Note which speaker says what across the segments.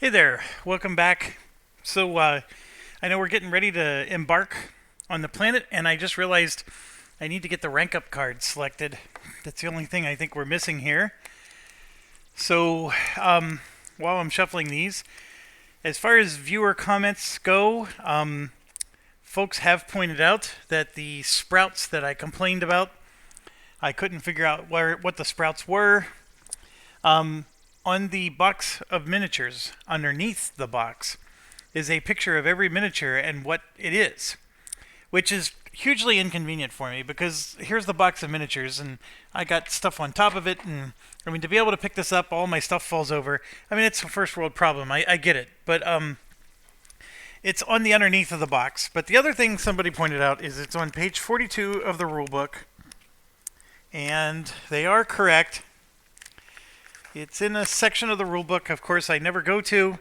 Speaker 1: Hey there, welcome back. I know we're getting ready to embark on the planet, and I just realized I need to get the rank up card selected. That's the only thing I think we're missing here. So, while I'm shuffling these, as far as viewer comments go, folks have pointed out that the sprouts that I complained about, I couldn't figure out what the sprouts were. On the box of miniatures, underneath the box, is a picture of every miniature and what it is, which is hugely inconvenient for me because here's the box of miniatures and I got stuff on top of it, and I mean, to be able to pick this up, all my stuff falls over. I mean, it's a first world problem. I get it, but it's on the underneath of the box. But the other thing somebody pointed out is it's on page 42 of the rule book, and they are correct. It's in a section of the rulebook, of course, I never go to.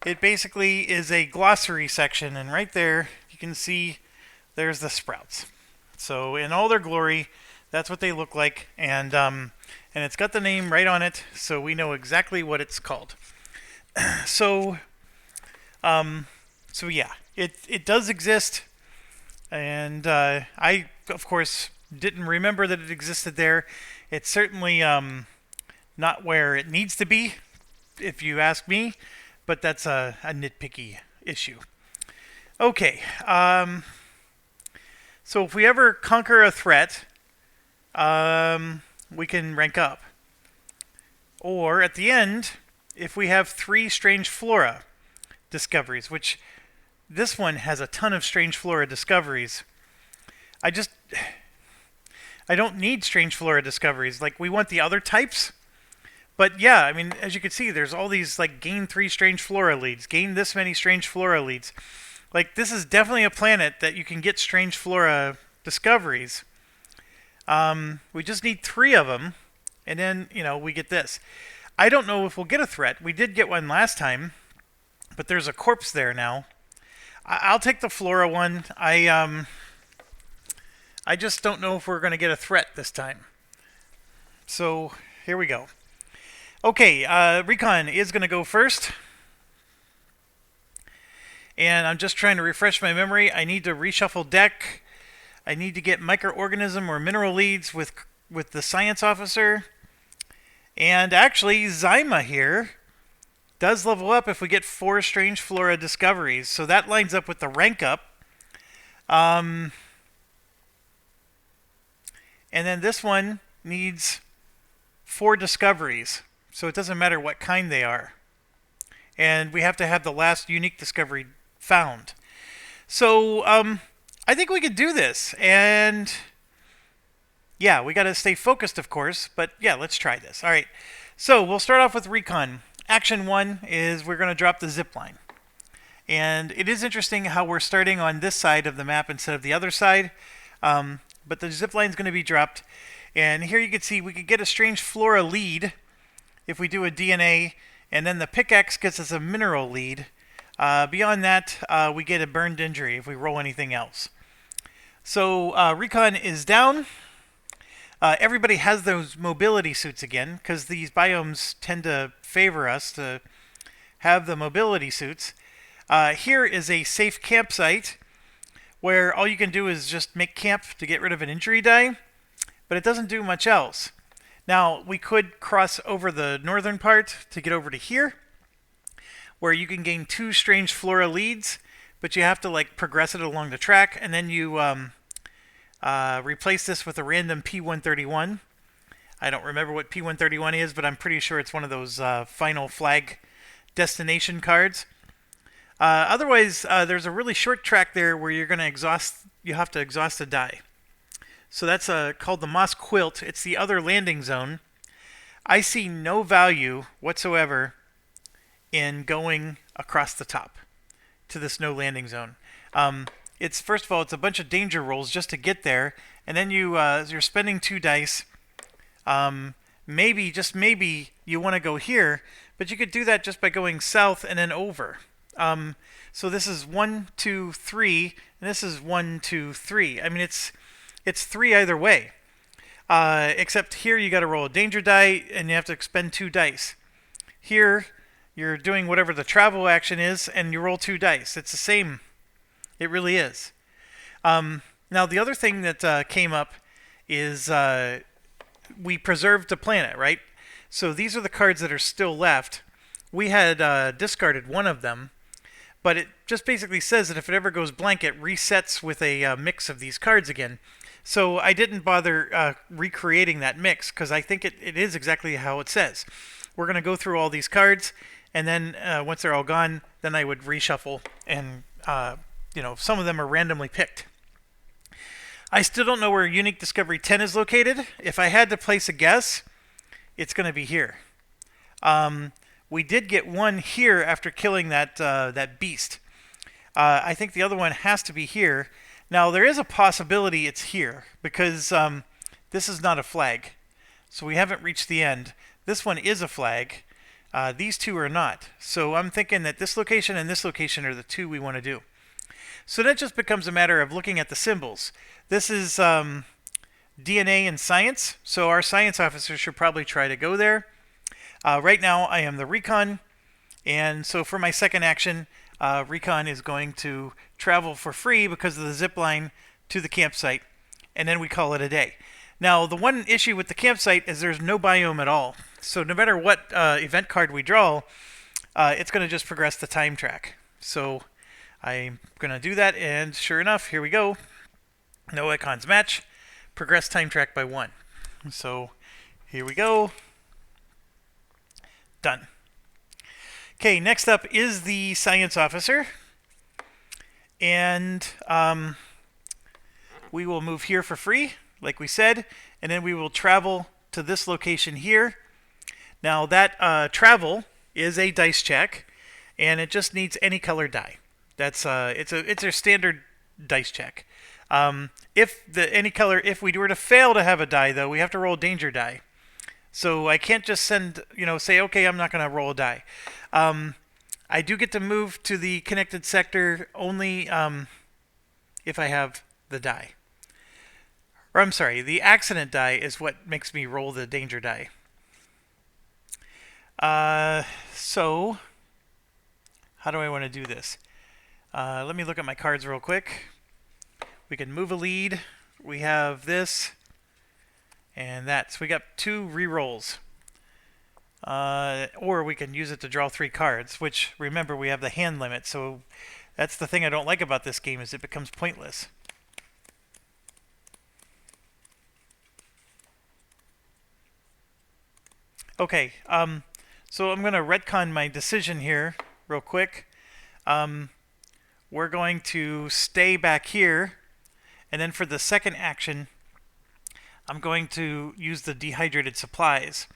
Speaker 1: It basically is a glossary section, and right there you can see there's the sprouts. So in all their glory, that's what they look like, and it's got the name right on it, so we know exactly what it's called. So yeah, it does exist, and I of course didn't remember that it existed there. It's certainly not where it needs to be, if you ask me, but that's a nitpicky issue. Okay, so if we ever conquer a threat, we can rank up. Or at the end, if we have 3 strange flora discoveries, which this one has a ton of strange flora discoveries. I don't need strange flora discoveries. Like, we want the other types. But yeah, I mean, as you can see, there's all these, like, gain 3 strange flora leads, gain this many strange flora leads. Like, this is definitely a planet that you can get strange flora discoveries. We just need 3 of them, and then, we get this. I don't know if we'll get a threat. We did get one last time, but there's a corpse there now. I'll take the flora one. I just don't know if we're going to get a threat this time. So, here we go. Okay, Recon is going to go first. And I'm just trying to refresh my memory. I need to reshuffle deck. I need to get microorganism or mineral leads with the science officer. And actually, Zyma here does level up if we get 4 strange flora discoveries. So that lines up with the rank up. And then this one needs 4 discoveries. So it doesn't matter what kind they are. And we have to have the last unique discovery found. So I think we could do this. And yeah, we got to stay focused, of course. But yeah, let's try this. All right. So we'll start off with Recon. Action 1 is we're going to drop the zip line. And it is interesting how we're starting on this side of the map instead of the other side. But the zip line is going to be dropped. And here you can see we could get a strange flora lead if we do a DNA, and then the pickaxe gets us a mineral lead. Beyond that, we get a burned injury if we roll anything else. So Recon is down. Everybody has those mobility suits again, because these biomes tend to favor us to have the mobility suits. Here is a safe campsite where all you can do is just make camp to get rid of an injury die, but it doesn't do much else. Now, we could cross over the northern part to get over to here, where you can gain 2 strange flora leads, but you have to, like, progress it along the track, and then you replace this with a random P131. I don't remember what P131 is, but I'm pretty sure it's one of those final flag destination cards. Otherwise, there's a really short track there where you have to exhaust a die. So that's called the Moss Quilt. It's the other landing zone. I see no value whatsoever in going across the top to this no landing zone. It's, first of all, it's a bunch of danger rolls just to get there, and then you're spending 2 dice. Maybe, just maybe, you want to go here, but you could do that just by going south and then over. So this is 1, 2, 3, and this is 1, 2, 3. I mean, it's 3 either way. Except here you got to roll a danger die, and you have to expend 2 dice. Here, you're doing whatever the travel action is, and you roll 2 dice. It's the same. It really is. Now, the other thing that came up is we preserved the planet, right? So these are the cards that are still left. We had discarded one of them, but it just basically says that if it ever goes blank, it resets with a mix of these cards again. So I didn't bother recreating that mix because I think it is exactly how it says. We're going to go through all these cards, and then once they're all gone, then I would reshuffle, and some of them are randomly picked. I still don't know where Unique Discovery 10 is located. If I had to place a guess, it's going to be here. We did get one here after killing that beast. I think the other one has to be here. Now, there is a possibility it's here, because this is not a flag. So we haven't reached the end. This one is a flag. These two are not. So I'm thinking that this location and this location are the two we want to do. So that just becomes a matter of looking at the symbols. This is DNA and science, so our science officer should probably try to go there. Right now I am the recon, and so for my second action, recon is going to travel for free because of the zip line to the campsite, and then we call it a day. Now, the one issue with the campsite is there's no biome at all. So no matter what event card we draw, it's going to just progress the time track. So I'm going to do that, and sure enough, here we go. No icons match. Progress time track by 1. So here we go. Done. Okay, next up is the science officer. And we will move here for free, like we said, and then we will travel to this location here. Now that travel is a dice check, and it just needs any color die. That's it's a standard dice check. If we were to fail to have a die, though, we have to roll danger die. So I can't just say, okay, I'm not going to roll a die. I do get to move to the connected sector only if I have the die. Or I'm sorry, the accident die is what makes me roll the danger die. So how do I want to do this? Let me look at my cards real quick. We can move a lead. We have this and that. So we got 2 rerolls. Or we can use it to draw 3 cards, which, remember, we have the hand limit. So that's the thing I don't like about this game, is it becomes pointless. Okay, so I'm going to retcon my decision here real quick. We're going to stay back here, and then for the second action, I'm going to use the dehydrated supplies.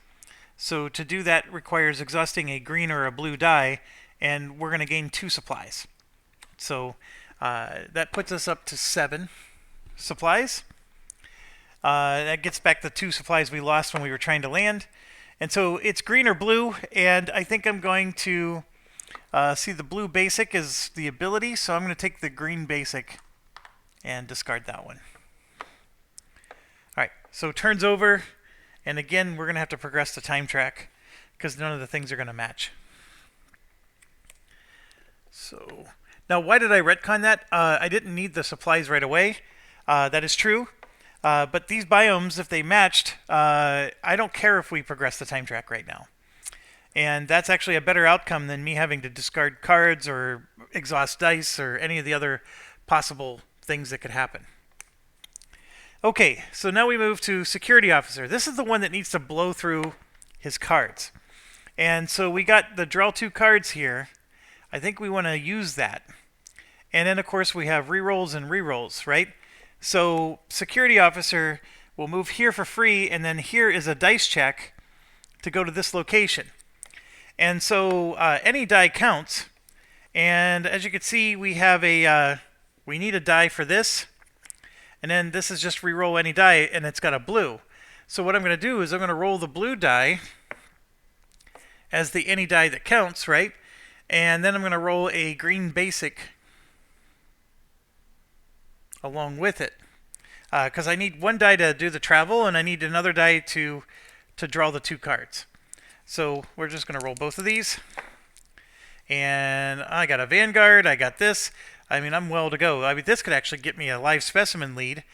Speaker 1: So to do that requires exhausting a green or a blue die, and we're going to gain 2 supplies. So that puts us up to 7 supplies. That gets back the 2 supplies we lost when we were trying to land. And so it's green or blue, and I think I'm going to see the blue basic is the ability, so I'm going to take the green basic and discard that one. Alright, so turns over, and again we're going to have to progress the time track because none of the things are going to match. So now, why did I retcon that? I didn't need the supplies right away. That is true. But these biomes, if they matched, I don't care if we progress the time track right now. And that's actually a better outcome than me having to discard cards or exhaust dice or any of the other possible things that could happen. Okay, so now we move to Security Officer. This is the one that needs to blow through his cards. And so we got the draw 2 cards here. I think we want to use that. And then, of course, we have rerolls and rerolls, right? So Security Officer will move here for free, and then here is a dice check to go to this location. And so any die counts. And as you can see, we have we need a die for this. And then this is just reroll any die, and it's got a blue. So what I'm going to do is I'm going to roll the blue die as the any die that counts, right? And then I'm going to roll a green basic along with it. Because I need 1 die to do the travel, and I need another die to draw the 2 cards. So we're just going to roll both of these. And I got a Vanguard, I got this. I mean, I'm well to go. I mean, this could actually get me a live specimen lead,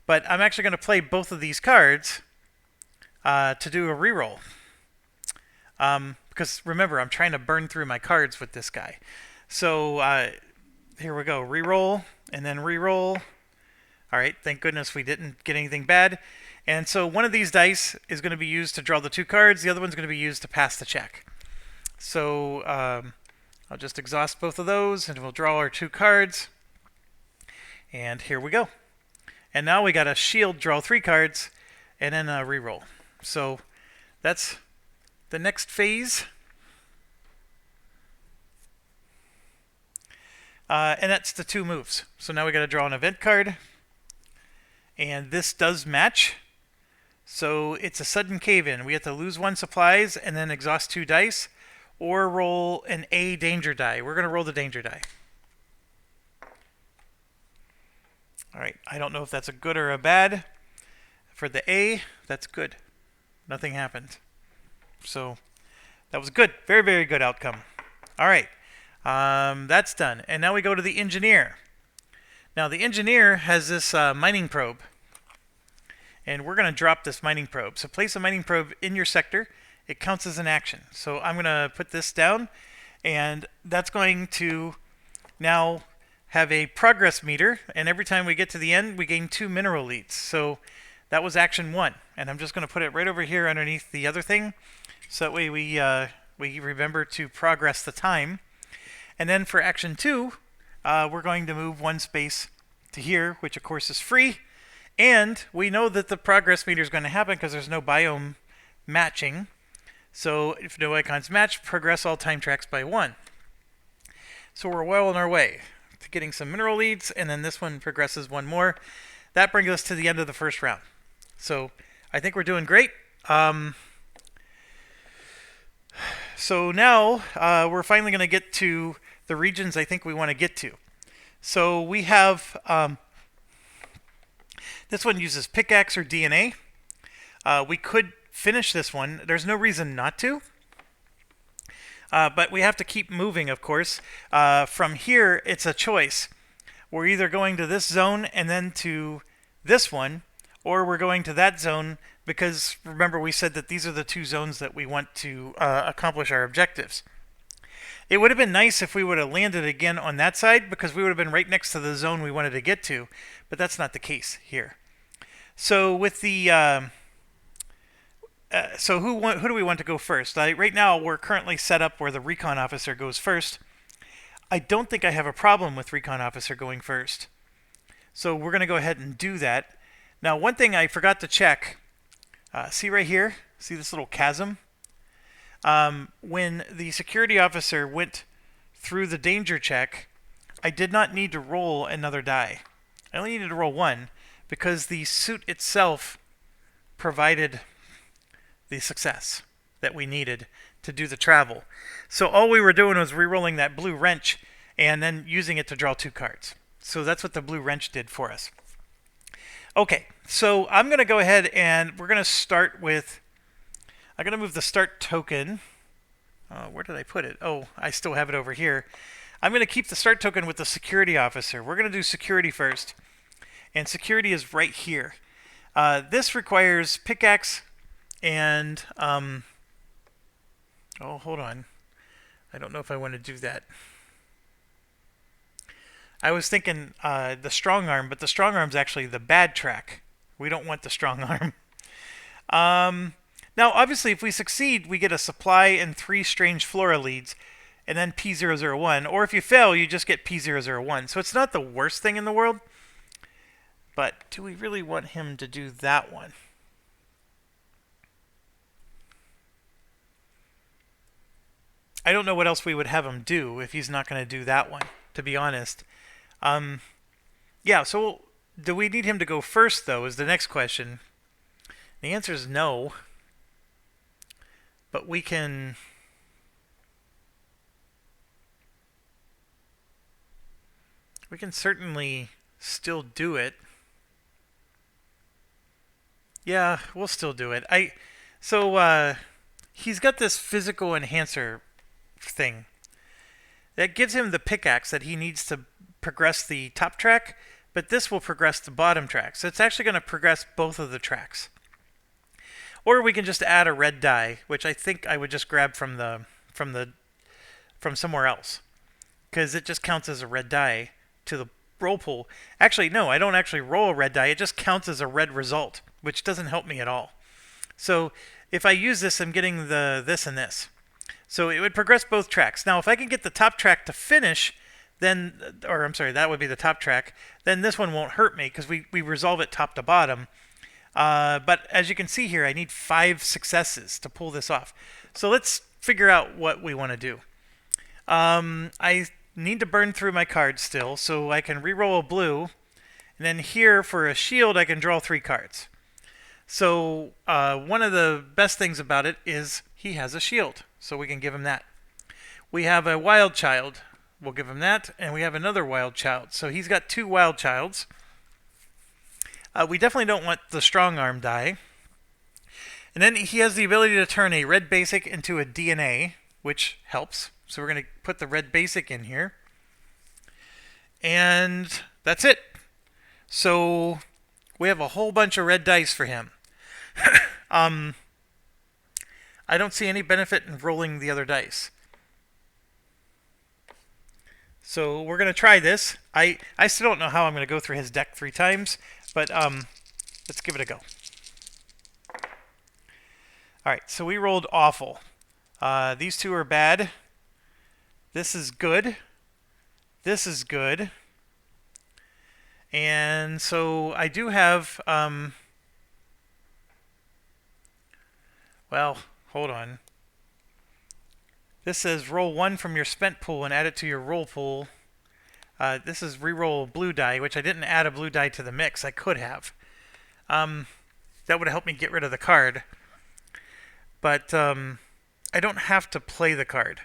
Speaker 1: but I'm actually going to play both of these cards to do a reroll. Because remember, I'm trying to burn through my cards with this guy. So here we go. Reroll and then reroll. All right, thank goodness we didn't get anything bad. And so one of these dice is going to be used to draw the 2 cards. The other one's going to be used to pass the check. So I'll just exhaust both of those and we'll draw our 2 cards. And here we go. And now we got a shield, draw 3 cards, and then a reroll. So that's the next phase. And that's the 2 moves. So now we got to draw an event card. And this does match. So it's a sudden cave-in. We have to lose 1 supplies and then exhaust 2 dice. Or roll an A danger die. We're going to roll the danger die. Alright, I don't know if that's a good or a bad. For the A, that's good. Nothing happened. So that was good. Very, very good outcome. Alright, that's done. And now we go to the engineer. Now the engineer has this mining probe. And we're going to drop this mining probe. So place a mining probe in your sector. It counts as an action. So I'm going to put this down. And that's going to now have a progress meter. And every time we get to the end, we gain 2 mineral leads. So that was action 1. And I'm just going to put it right over here underneath the other thing. So that way we remember to progress the time. And then for action 2, we're going to move 1 space to here, which of course is free. And we know that the progress meter is going to happen because there's no biome matching. So if no icons match, progress all time tracks by 1. So we're well on our way to getting some mineral leads, and then this one progresses 1 more. That brings us to the end of the first round. So I think we're doing great. So now we're finally going to get to the regions I think we want to get to. So we have this one uses pickaxe or DNA. We could finish this one. There's no reason not to. But we have to keep moving, of course. From here, it's a choice. We're either going to this zone and then to this one, or we're going to that zone because, remember, we said that these are the 2 zones that we want to accomplish our objectives. It would have been nice if we would have landed again on that side because we would have been right next to the zone we wanted to get to, but that's not the case here. So with the so who do we want to go first? Right now we're currently set up where the recon officer goes first. I don't think I have a problem with recon officer going first. So we're going to go ahead and do that. Now one thing I forgot to check, see right here, see this little chasm? When the security officer went through the danger check, I did not need to roll another die. I only needed to roll 1 because the suit itself provided the success that we needed to do the travel. So all we were doing was re-rolling that blue wrench and then using it to draw 2 cards. So that's what the blue wrench did for us. Okay, so I'm going to go ahead and we're going to start with, I'm going to move the start token. Where did I put it? Oh, I still have it over here. I'm going to keep the start token with the security officer. We're going to do security first. And security is right here. This requires pickaxe and, oh, hold on. I don't know if I want to do that. I was thinking the strong arm, but the strong arm's actually the bad track. We don't want the strong arm. Now, obviously, if we succeed, we get a supply and 3 strange flora leads, and then P001. Or if you fail, you just get P001. So it's not the worst thing in the world. But do we really want him to do that one? I don't know what else we would have him do if he's not going to do that one, to be honest. Yeah, so do we need him to go first, though, is the next question. The answer is no. But we can... we can certainly still do it. Yeah, we'll still do it. So he's got this physical enhancer thing. That gives him the pickaxe that he needs to progress the top track, but this will progress the bottom track. So it's actually going to progress both of the tracks. Or we can just add a red die, which I think I would just grab from somewhere else, because it just counts as a red die to the roll pool. Actually, no, I don't actually roll a red die. It just counts as a red result, which doesn't help me at all. So if I use this, I'm getting this and this. So it would progress both tracks. Now, if I can get the top track to finish, then, or I'm sorry, that would be the top track, then this one won't hurt me because we resolve it top to bottom. But as you can see here, I need 5 successes to pull this off. So let's figure out what we want to do. I need to burn through my cards still, so I can re-roll a blue. And then here for a shield, I can draw 3 cards. So one of the best things about it is he has a shield, so we can give him that. We have a wild child. We'll give him that. And we have another wild child. So he's got 2 wild childs. We definitely don't want the strong arm die. And then he has the ability to turn a red basic into a DNA, which helps. So we're going to put the red basic in here. And that's it. So we have a whole bunch of red dice for him. I don't see any benefit in rolling the other dice. So we're going to try this. I still don't know how I'm going to go through his deck 3 times, but let's give it a go. Alright, so we rolled awful. These 2 are bad. This is good. This is good. And so I do have, well, hold on. This says roll 1 from your spent pool and add it to your roll pool. This is reroll blue die, which I didn't add a blue die to the mix. I could have. That would have helped me get rid of the card. But I don't have to play the card.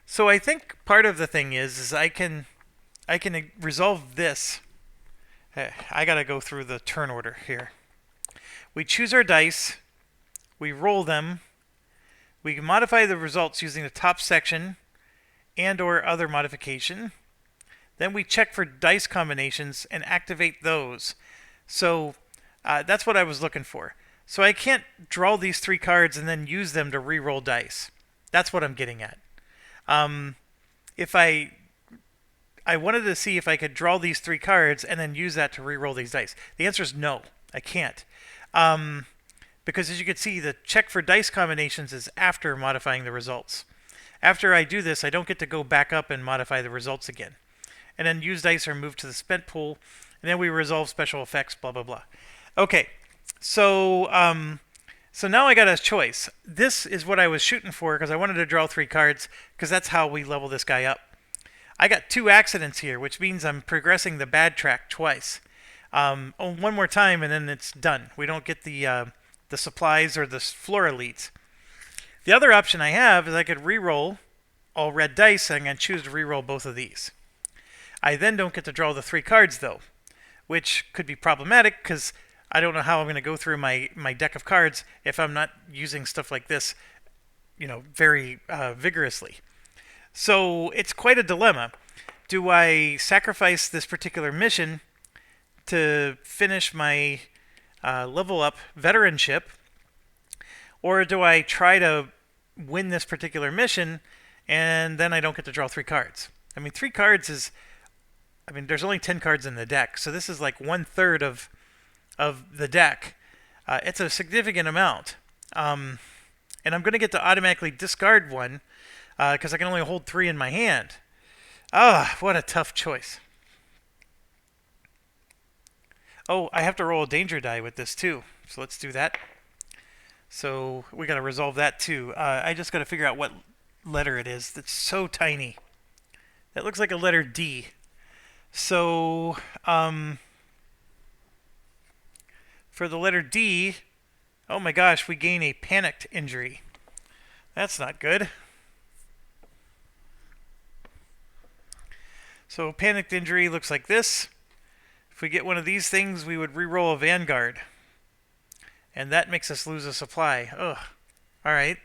Speaker 1: So I think part of the thing is I can resolve this. I gotta go through the turn order here. We choose our dice. We roll them. We can modify the results using the top section and or other modification. Then we check for dice combinations and activate those. So that's what I was looking for. So I can't draw these 3 cards and then use them to re-roll dice. That's what I'm getting at. If I wanted to see if I could draw these 3 cards and then use that to re-roll these dice. The answer is no, I can't. Because as you can see, the check for dice combinations is after modifying the results. After I do this, I don't get to go back up and modify the results again. And then use dice or move to the spent pool, and then we resolve special effects, blah, blah, blah. Okay, so now I got a choice. This is what I was shooting for because I wanted to draw 3 cards because that's how we level this guy up. I got 2 accidents here, which means I'm progressing the bad track twice. One more time and then it's done. We don't get the supplies or the floor elites. The other option I have is I could re-roll all red dice and I'm going to choose to re-roll both of these. I then don't get to draw the 3 cards though, which could be problematic because I don't know how I'm going to go through my deck of cards if I'm not using stuff like this, very vigorously. So it's quite a dilemma. Do I sacrifice this particular mission to finish my level up veteranship, or do I try to win this particular mission and then I don't get to draw 3 cards? I mean, 3 cards is, there's only 10 cards in the deck, so this is like 1/3 of the deck. It's a significant amount. And I'm going to get to automatically discard 1 because I can only hold 3 in my hand. What a tough choice. Oh, I have to roll a danger die with this too. So let's do that. So we got to resolve that too. I just got to figure out what letter it is. That's so tiny. That looks like a letter D. So for the letter D, oh my gosh, we gain a panicked injury. That's not good. So panicked injury looks like this. If we get one of these things, we would re-roll a Vanguard. And that makes us lose a supply. Ugh. Alright.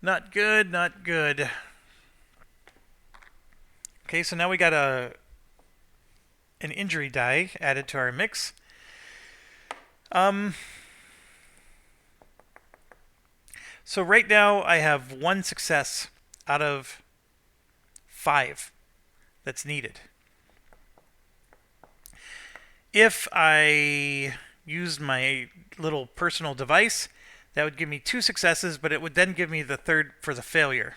Speaker 1: Not good, not good. Okay, so now we got an injury die added to our mix. So right now I have 1 success out of 5 that's needed. If I used my little personal device, that would give me 2 successes, but it would then give me the third for the failure.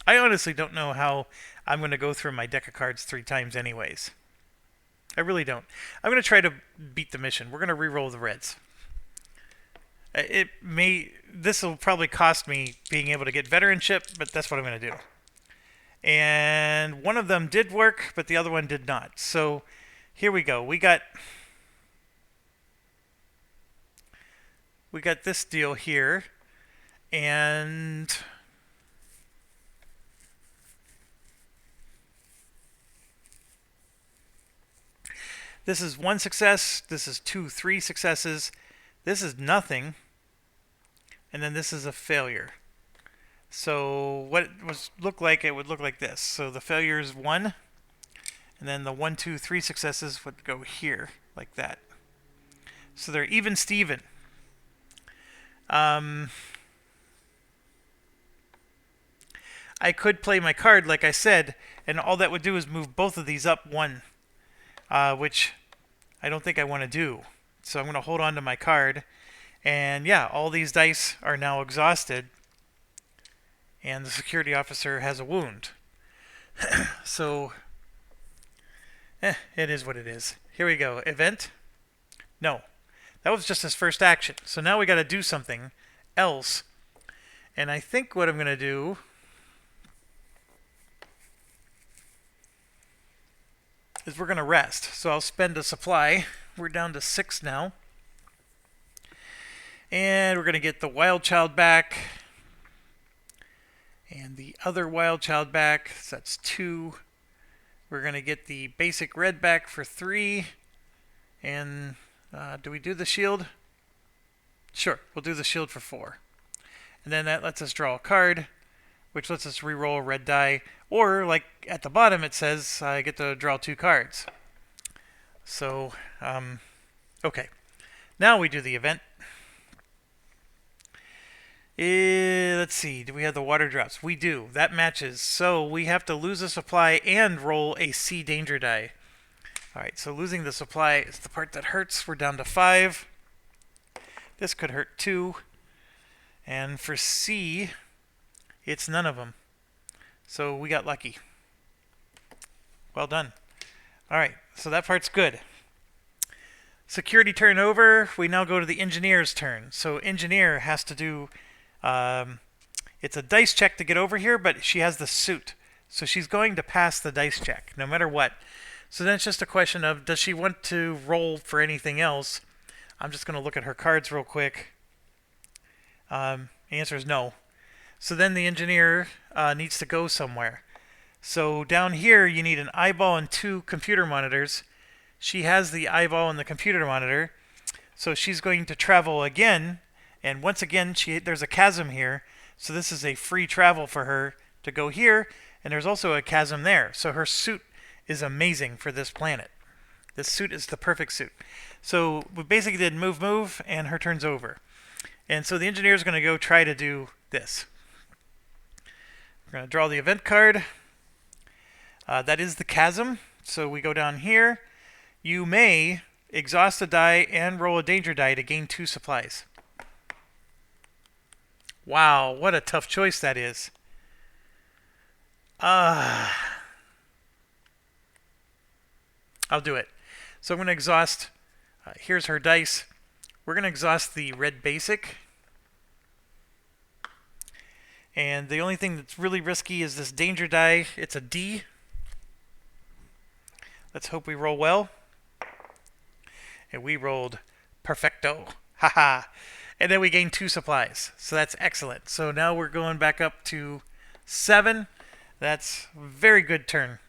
Speaker 1: I honestly don't know how I'm going to go through my deck of cards 3 times anyways. I really don't. I'm going to try to beat the mission. We're going to re-roll the reds. This will probably cost me being able to get veteranship, but that's what I'm going to do. And one of them did work, but the other one did not. So here we go. We got this deal here, and this is 1 success, this is 2, 3 successes, this is nothing, and then this is a failure. So what it would look like this. So the failure is 1, and then the 1, 2, 3 successes would go here, like that. So they're even Steven. I could play my card, like I said, and all that would do is move both of these up 1. Which I don't think I want to do. So I'm going to hold on to my card. And yeah, all these dice are now exhausted. And the security officer has a wound. So, it is what it is. Here we go. Event? No. That was just his first action. So now we got to do something else. And I think what I'm going to do is we're going to rest. So I'll spend a supply. We're down to 6 now. And we're going to get the wild child back. And the other wild child back. So that's 2. We're going to get the basic red back for 3. And do we do the shield? Sure, we'll do the shield for 4. And then that lets us draw a card, which lets us re-roll a red die. Or, like at the bottom it says, I get to draw 2 cards. So, okay. Now we do the event. Let's see, do we have the water drops? We do. That matches. So we have to lose a supply and roll a C danger die. Alright, so losing the supply is the part that hurts. We're down to 5. This could hurt 2. And for C, it's none of them. So we got lucky. Well done. Alright, so that part's good. Security turn over. We now go to the engineer's turn. So engineer has to do... it's a dice check to get over here, but she has the suit. So she's going to pass the dice check, no matter what. So then it's just a question of, does she want to roll for anything else? I'm just going to look at her cards real quick. The answer is no. So then the engineer needs to go somewhere. So down here you need an eyeball and 2 computer monitors. She has the eyeball and the computer monitor. So she's going to travel again. And once again, there's a chasm here. So this is a free travel for her to go here. And there's also a chasm there. So her suit is amazing for this planet. This suit is the perfect suit. So we basically did move, and her turn's over. And so the engineer is going to go try to do this. We're going to draw the event card. That is the chasm. So we go down here. You may exhaust a die and roll a danger die to gain 2 supplies. Wow, what a tough choice that is. I'll do it. So I'm going to exhaust. Here's her dice. We're going to exhaust the red basic. And the only thing that's really risky is this danger die. It's a D. Let's hope we roll well. And we rolled perfecto. Haha. And then we gain 2 supplies. So that's excellent. So now we're going back up to 7. That's a very good turn.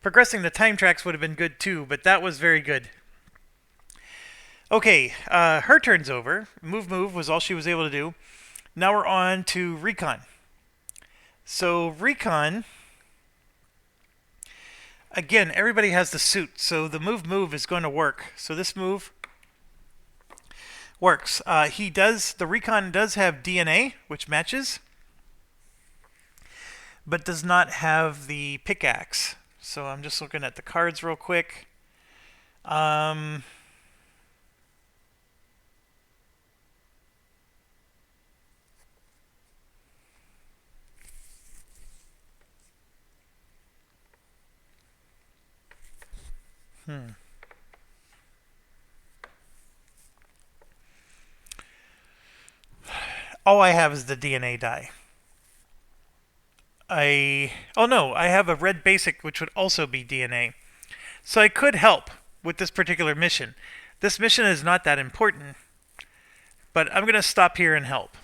Speaker 1: Progressing the time tracks would have been good too, but that was very good. Okay, her turn's over. Move was all she was able to do. Now we're on to recon. So recon, again, everybody has the suit, so the move is going to work. So this move works. The recon does have DNA, which matches, but does not have the pickaxe. So I'm just looking at the cards real quick. All I have is the DNA die. Oh no, I have a red basic which would also be DNA. So I could help with this particular mission. This mission is not that important, but I'm going to stop here and help.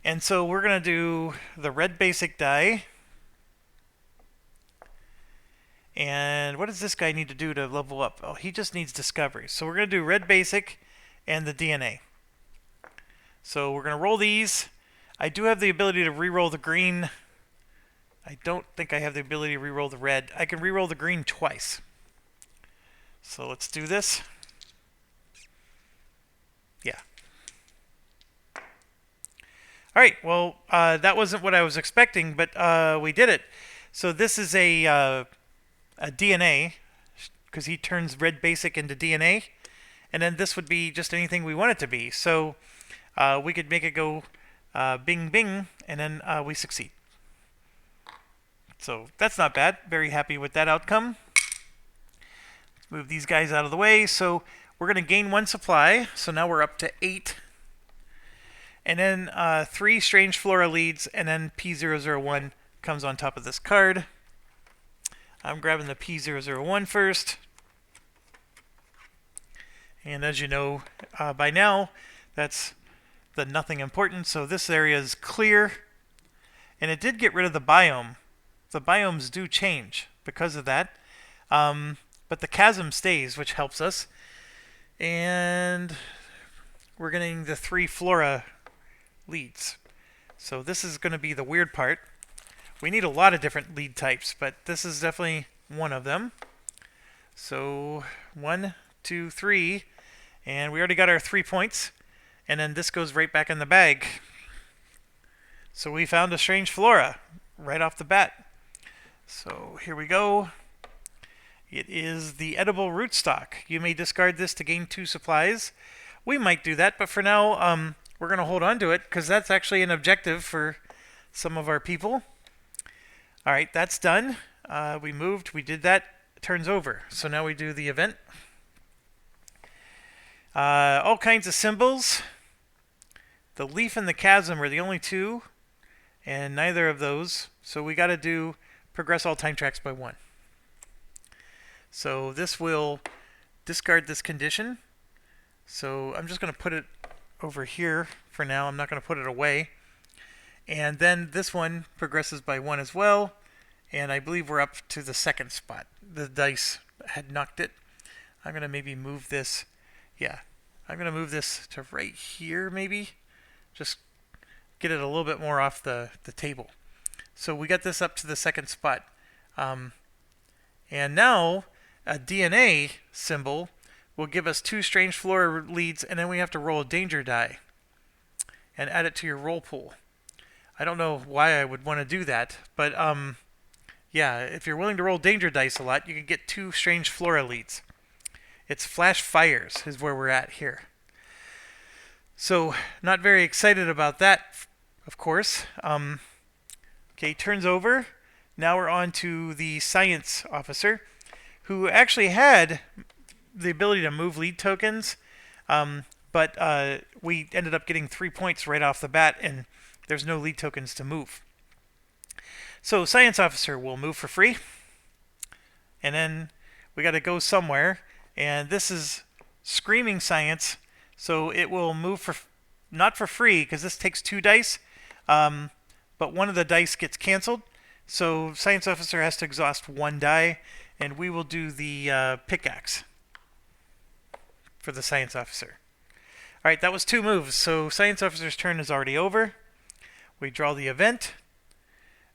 Speaker 1: And so we're going to do the red basic die. And what does this guy need to do to level up? Oh, he just needs discovery. So we're going to do red basic and the DNA. So we're going to roll these. I do have the ability to re-roll the green. I don't think I have the ability to re-roll the red. I can re-roll the green twice. So let's do this. Yeah. Alright, well, that wasn't what I was expecting, but we did it. So this is a DNA, because he turns red basic into DNA. And then this would be just anything we want it to be. So we could make it go bing bing, and then we succeed. So that's not bad. Very happy with that outcome. Let's move these guys out of the way. So we're going to gain 1 supply. So now we're up to 8. And then 3 strange flora leads, and then P001 comes on top of this card. I'm grabbing the P001 first. And as you know by now, that's the nothing important. So this area is clear. And it did get rid of the biome. The biomes do change because of that. But the chasm stays, which helps us. And we're getting the 3 flora leads. So this is going to be the weird part. We need a lot of different lead types, but this is definitely one of them. So 1, 2, 3. And we already got our 3 points. And then this goes right back in the bag. So we found a strange flora right off the bat. So here we go. It is the edible rootstock. You may discard this to gain 2 supplies. We might do that, but for now, we're going to hold on to it because that's actually an objective for some of our people. All right, that's done. We moved. We did that. Turns over. So now we do the event. All kinds of symbols. The leaf and the chasm are the only 2, and neither of those. So we got to do progress all time tracks by 1. So this will discard this condition. So I'm just going to put it over here for now. I'm not going to put it away. And then this one progresses by 1 as well. And I believe we're up to the 2nd spot. The dice had knocked it. I'm going to maybe move this. Yeah, I'm going to move this to right here maybe. Just get it a little bit more off the table. So we got this up to the 2nd spot. And now a DNA symbol will give us 2 strange flora leads, and then we have to roll a danger die and add it to your roll pool. I don't know why I would want to do that, but yeah, if you're willing to roll danger dice a lot, you can get 2 strange flora leads. It's flash fires is where we're at here. So not very excited about that, of course. Okay, turns over. Now we're on to the science officer, who actually had the ability to move lead tokens, but we ended up getting 3 points right off the bat, and there's no lead tokens to move. So science officer will move for free, and then we got to go somewhere, and this is screaming science, so it will move for not for free because this takes 2 dice, but one of the dice gets canceled. So science officer has to exhaust 1 die, and we will do the pickaxe for the science officer. Alright, that was 2 moves, so science officer's turn is already over. We draw the event.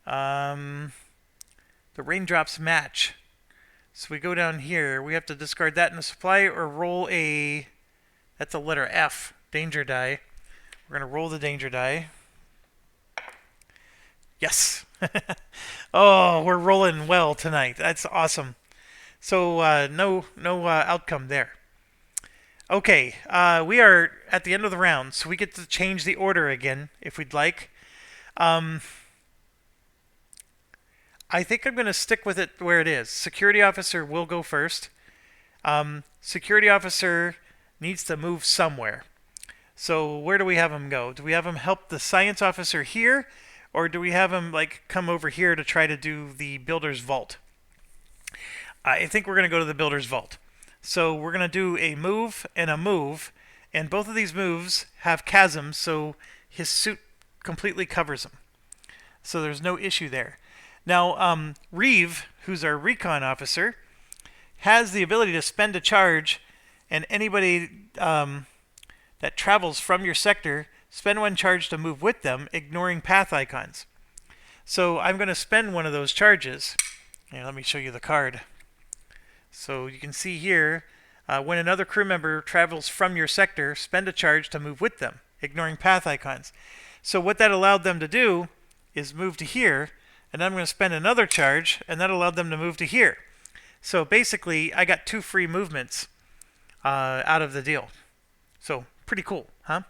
Speaker 1: The raindrops match. So we go down here. We have to discard that in the supply or roll a... That's a letter F. Danger die. We're going to roll the danger die. Yes! Oh, we're rolling well tonight. That's awesome. So no outcome there. Okay, we are at the end of the round, so we get to change the order again if we'd like. I think I'm going to stick with it where it is. Security officer will go first. Security officer needs to move somewhere. So where do we have him go? Do we have him help the science officer here, or do we have him like come over here to try to do the builder's vault? I think we're going to go to the builder's vault. So we're going to do a move, and both of these moves have chasms, so his suit completely covers him. So there's no issue there. Now, Reeve, who's our recon officer, has the ability to spend a charge, and anybody that travels from your sector, spend 1 charge to move with them, ignoring path icons. So I'm going to spend one of those charges. Here, let me show you the card. So you can see here, when another crew member travels from your sector, spend a charge to move with them, ignoring path icons. So what that allowed them to do is move to here, and I'm going to spend another charge, and that allowed them to move to here. So basically, I got 2 free movements out of the deal. So pretty cool, huh?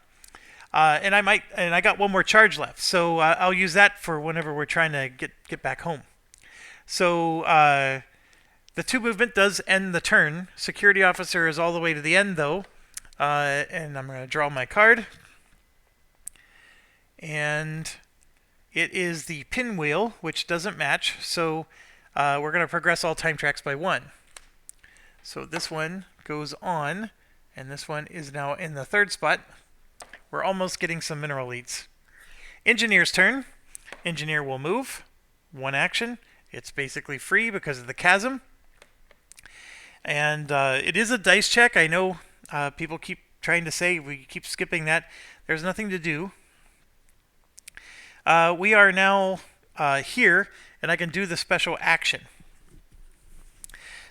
Speaker 1: And I got 1 more charge left, so I'll use that for whenever we're trying to get back home. So the 2 movement does end the turn. Security officer is all the way to the end, though. And I'm going to draw my card. And it is the pinwheel, which doesn't match. So we're going to progress all time tracks by 1. So this one goes on, and this one is now in the 3rd spot. We're almost getting some mineral leads. Engineer's turn. Engineer will move. 1 action. It's basically free because of the chasm. And it is a dice check. I know people keep trying to say we keep skipping that. There's nothing to do. We are now here, and I can do the special action.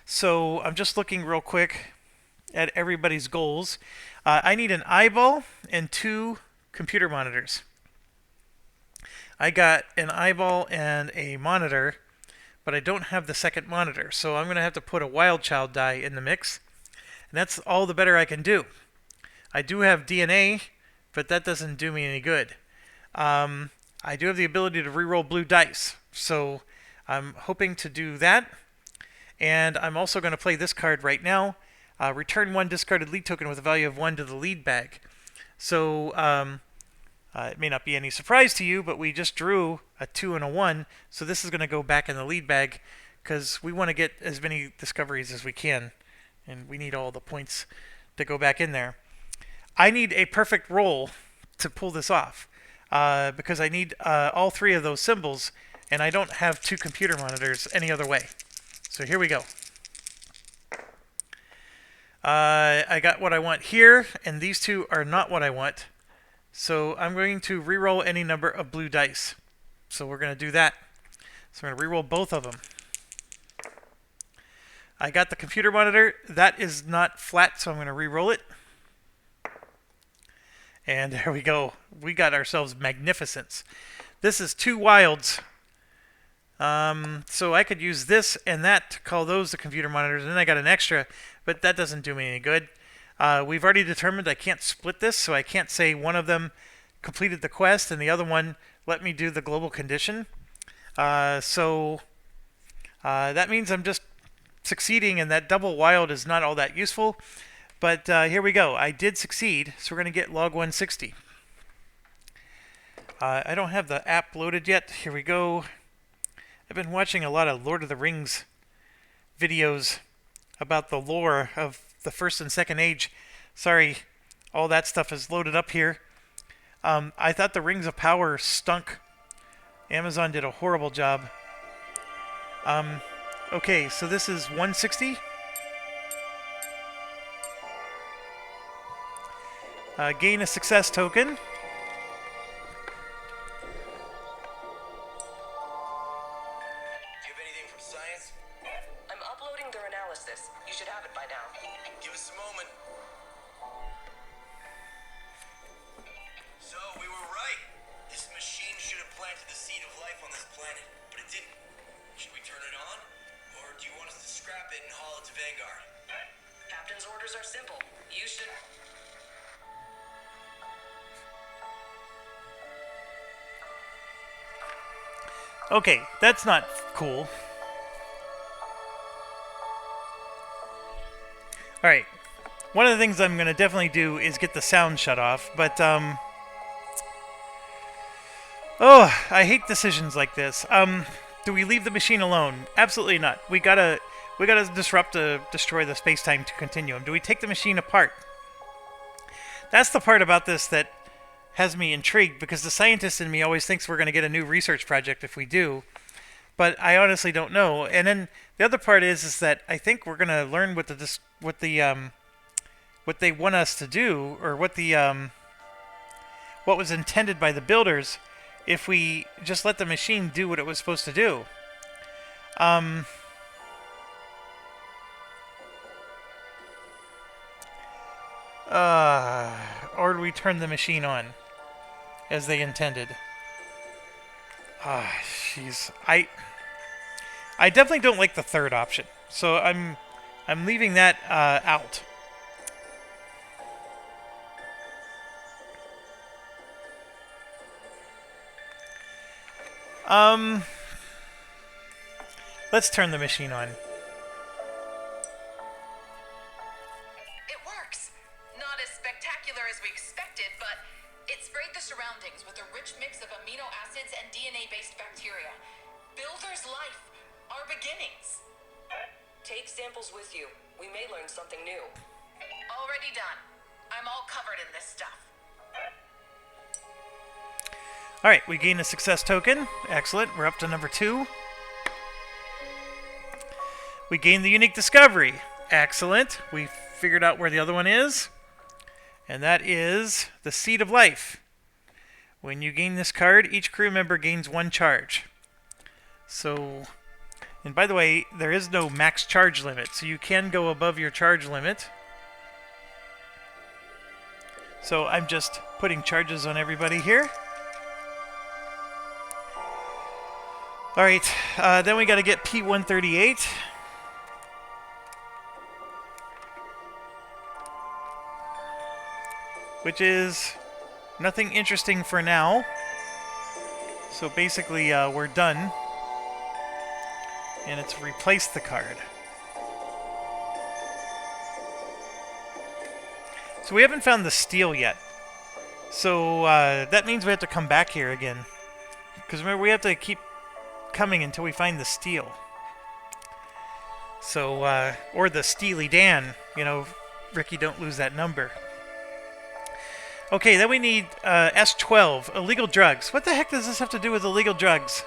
Speaker 1: So I'm just looking real quick at everybody's goals. I need an eyeball and 2 computer monitors. I got an eyeball and a monitor, but I don't have the 2nd monitor, so I'm going to have to put a wild child die in the mix, and that's all the better I can do. I do have DNA, but that doesn't do me any good. I do have the ability to reroll blue dice, so I'm hoping to do that, and I'm also going to play this card right now. Return 1 discarded lead token with a value of 1 to the lead bag. So it may not be any surprise to you, but we just drew a 2 and a 1, so this is going to go back in the lead bag because we want to get as many discoveries as we can, and we need all the points to go back in there. I need a perfect roll to pull this off because I need all 3 of those symbols, and I don't have 2 computer monitors any other way. So here we go. I got what I want here, and these 2 are not what I want. So I'm going to reroll any number of blue dice. So we're going to do that. So I'm going to reroll both of them. I got the computer monitor. That is not flat, so I'm going to reroll it. And there we go. We got ourselves magnificence. This is 2 wilds. So I could use this and that to call those the computer monitors, and then I got an extra, but that doesn't do me any good. We've already determined I can't split this, so I can't say one of them completed the quest and the other one let me do the global condition. So that means I'm just succeeding, and that double wild is not all that useful. But here we go. I did succeed, so we're going to get log 160. I don't have the app loaded yet. Here we go. I've been watching a lot of Lord of the Rings videos about the lore of the First and Second Age. Sorry, all that stuff is loaded up here. I thought the Rings of Power stunk. Amazon did a horrible job. Okay, so this is 160. Gain a success token.
Speaker 2: You should have it by now. Give us a moment. So, we were right. This machine should have planted the seed of life on this planet, but it didn't. Should we turn it on? Or do you want us to scrap it and haul it to Vanguard? Captain's orders are simple. You should...
Speaker 1: Okay, that's not cool. Alright, one of the things I'm going to definitely do is get the sound shut off, but, oh, I hate decisions like this. Do we leave the machine alone? Absolutely not. We gotta destroy the space-time continuum. Do we take the machine apart? That's the part about this that has me intrigued, because the scientist in me always thinks we're going to get a new research project if we do, but I honestly don't know. And then the other part is that I think we're going to learn what they want us to do, or what was intended by the builders, if we just let the machine do what it was supposed to do. Or do we turn the machine on as they intended? Jeez. I definitely don't like the third option, so I'm leaving that out. Let's turn the machine on.
Speaker 3: It works. Not as spectacular as we expected, but it sprayed the surroundings with a rich mix of amino acids and DNA-based bacteria. Builder's life, our beginnings.
Speaker 2: Take samples with you. We may learn something new.
Speaker 3: Already done. I'm all covered in this stuff.
Speaker 1: Alright, we gain a success token. Excellent. We're up to number 2. We gain the unique discovery. Excellent. We figured out where the other one is. And that is the Seed of Life. When you gain this card, each crew member gains 1 charge. So, and by the way, there is no max charge limit, so you can go above your charge limit. So I'm just putting charges on everybody here. Alright, then we got to get P-138. Which is nothing interesting for now. So basically, we're done. And it's replace the card. So we haven't found the steel yet. So that means we have to come back here again. Because remember, we have to keep coming until we find the steel. So, or the Steely Dan. You know, Ricky, don't lose that number. Okay, then we need S12, illegal drugs. What the heck does this have to do with illegal drugs?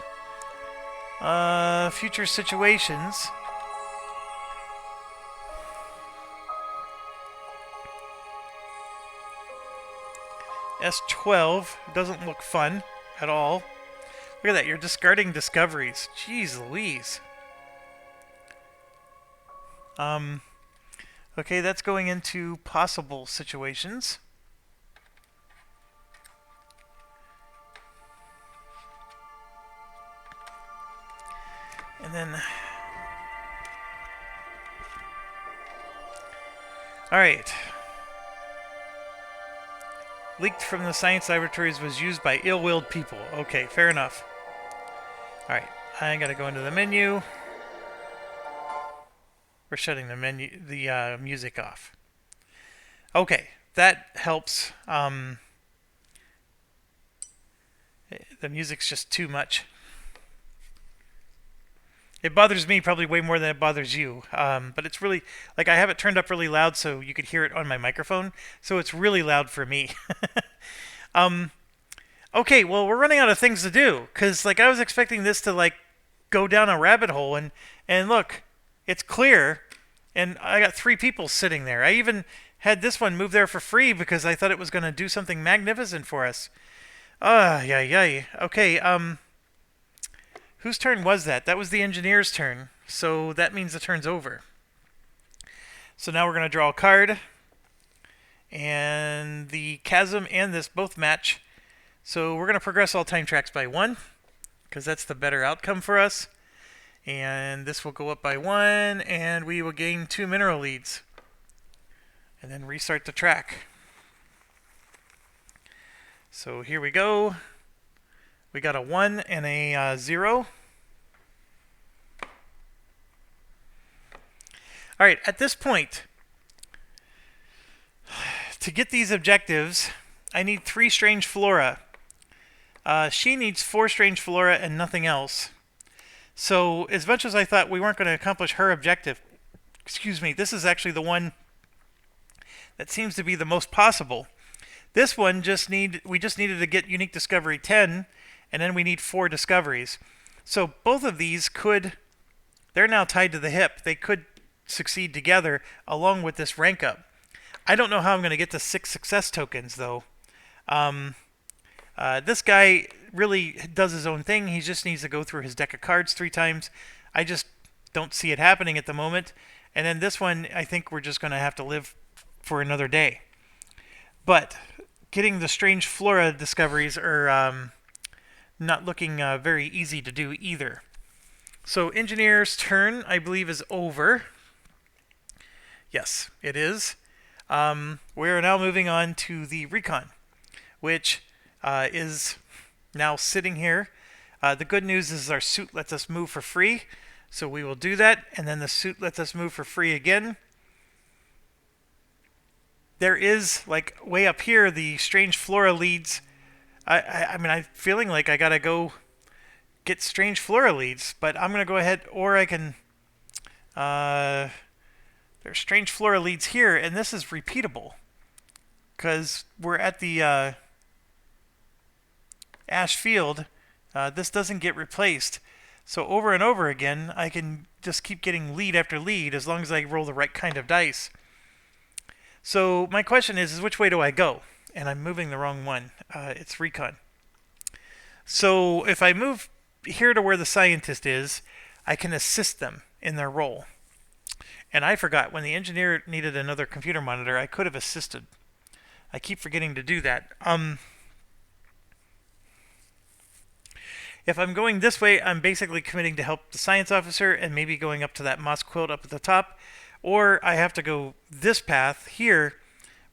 Speaker 1: Future situations. S12 doesn't look fun at all. Look at that, you're discarding discoveries. Jeez Louise. Okay, that's going into possible situations. And then... Alright. Leaked from the science laboratories was used by ill-willed people. Okay, fair enough. Alright, I gotta go into the menu. We're shutting the music off. Okay, that helps. The music's just too much. It bothers me probably way more than it bothers you. But it's really, like, I have it turned up really loud so you could hear it on my microphone. So it's really loud for me. Okay, well, we're running out of things to do. Because, like, I was expecting this to, like, go down a rabbit hole, and look, it's clear, and I got 3 people sitting there. I even had this one move there for free because I thought it was going to do something magnificent for us. Yeah. Okay, whose turn was that? That was the engineer's turn, so that means the turn's over. So now we're going to draw a card, and the chasm and this both match. So we're going to progress all time tracks by 1, because that's the better outcome for us. And this will go up by 1, and we will gain 2 mineral leads. And then restart the track. So here we go. We got a 1 and a 0. Alright, at this point, to get these objectives, I need 3 strange flora. She needs 4 strange flora and nothing else. So, as much as I thought we weren't going to accomplish her objective, this is actually the one that seems to be the most possible. This one we just needed to get unique discovery 10, and then we need 4 discoveries. So both of these they're now tied to the hip. They could succeed together along with this rank up. I don't know how I'm going to get to 6 success tokens though. This guy really does his own thing. He just needs to go through his deck of cards 3 times. I just don't see it happening at the moment. And then this one, I think we're just going to have to live for another day. But getting the strange flora discoveries are not looking very easy to do either. So engineer's turn, I believe, is over. Yes, it is. We're now moving on to the recon, which is now sitting here. The good news is our suit lets us move for free, so we will do that, and then the suit lets us move for free again. There is, like, way up here, the strange flora leads. I mean, I'm feeling like I gotta go get strange flora leads, but I'm gonna go ahead, or I can, there's strange flora leads here, and this is repeatable, because we're at the ash field. This doesn't get replaced, so over and over again I can just keep getting lead after lead as long as I roll the right kind of dice. So my question is which way do I go? And I'm moving the wrong one. It's recon. So if I move here to where the scientist is, I can assist them in their role. And I forgot, when the engineer needed another computer monitor, I could have assisted. I keep forgetting to do that. If I'm going this way, I'm basically committing to help the science officer and maybe going up to that moss quilt up at the top. Or I have to go this path here,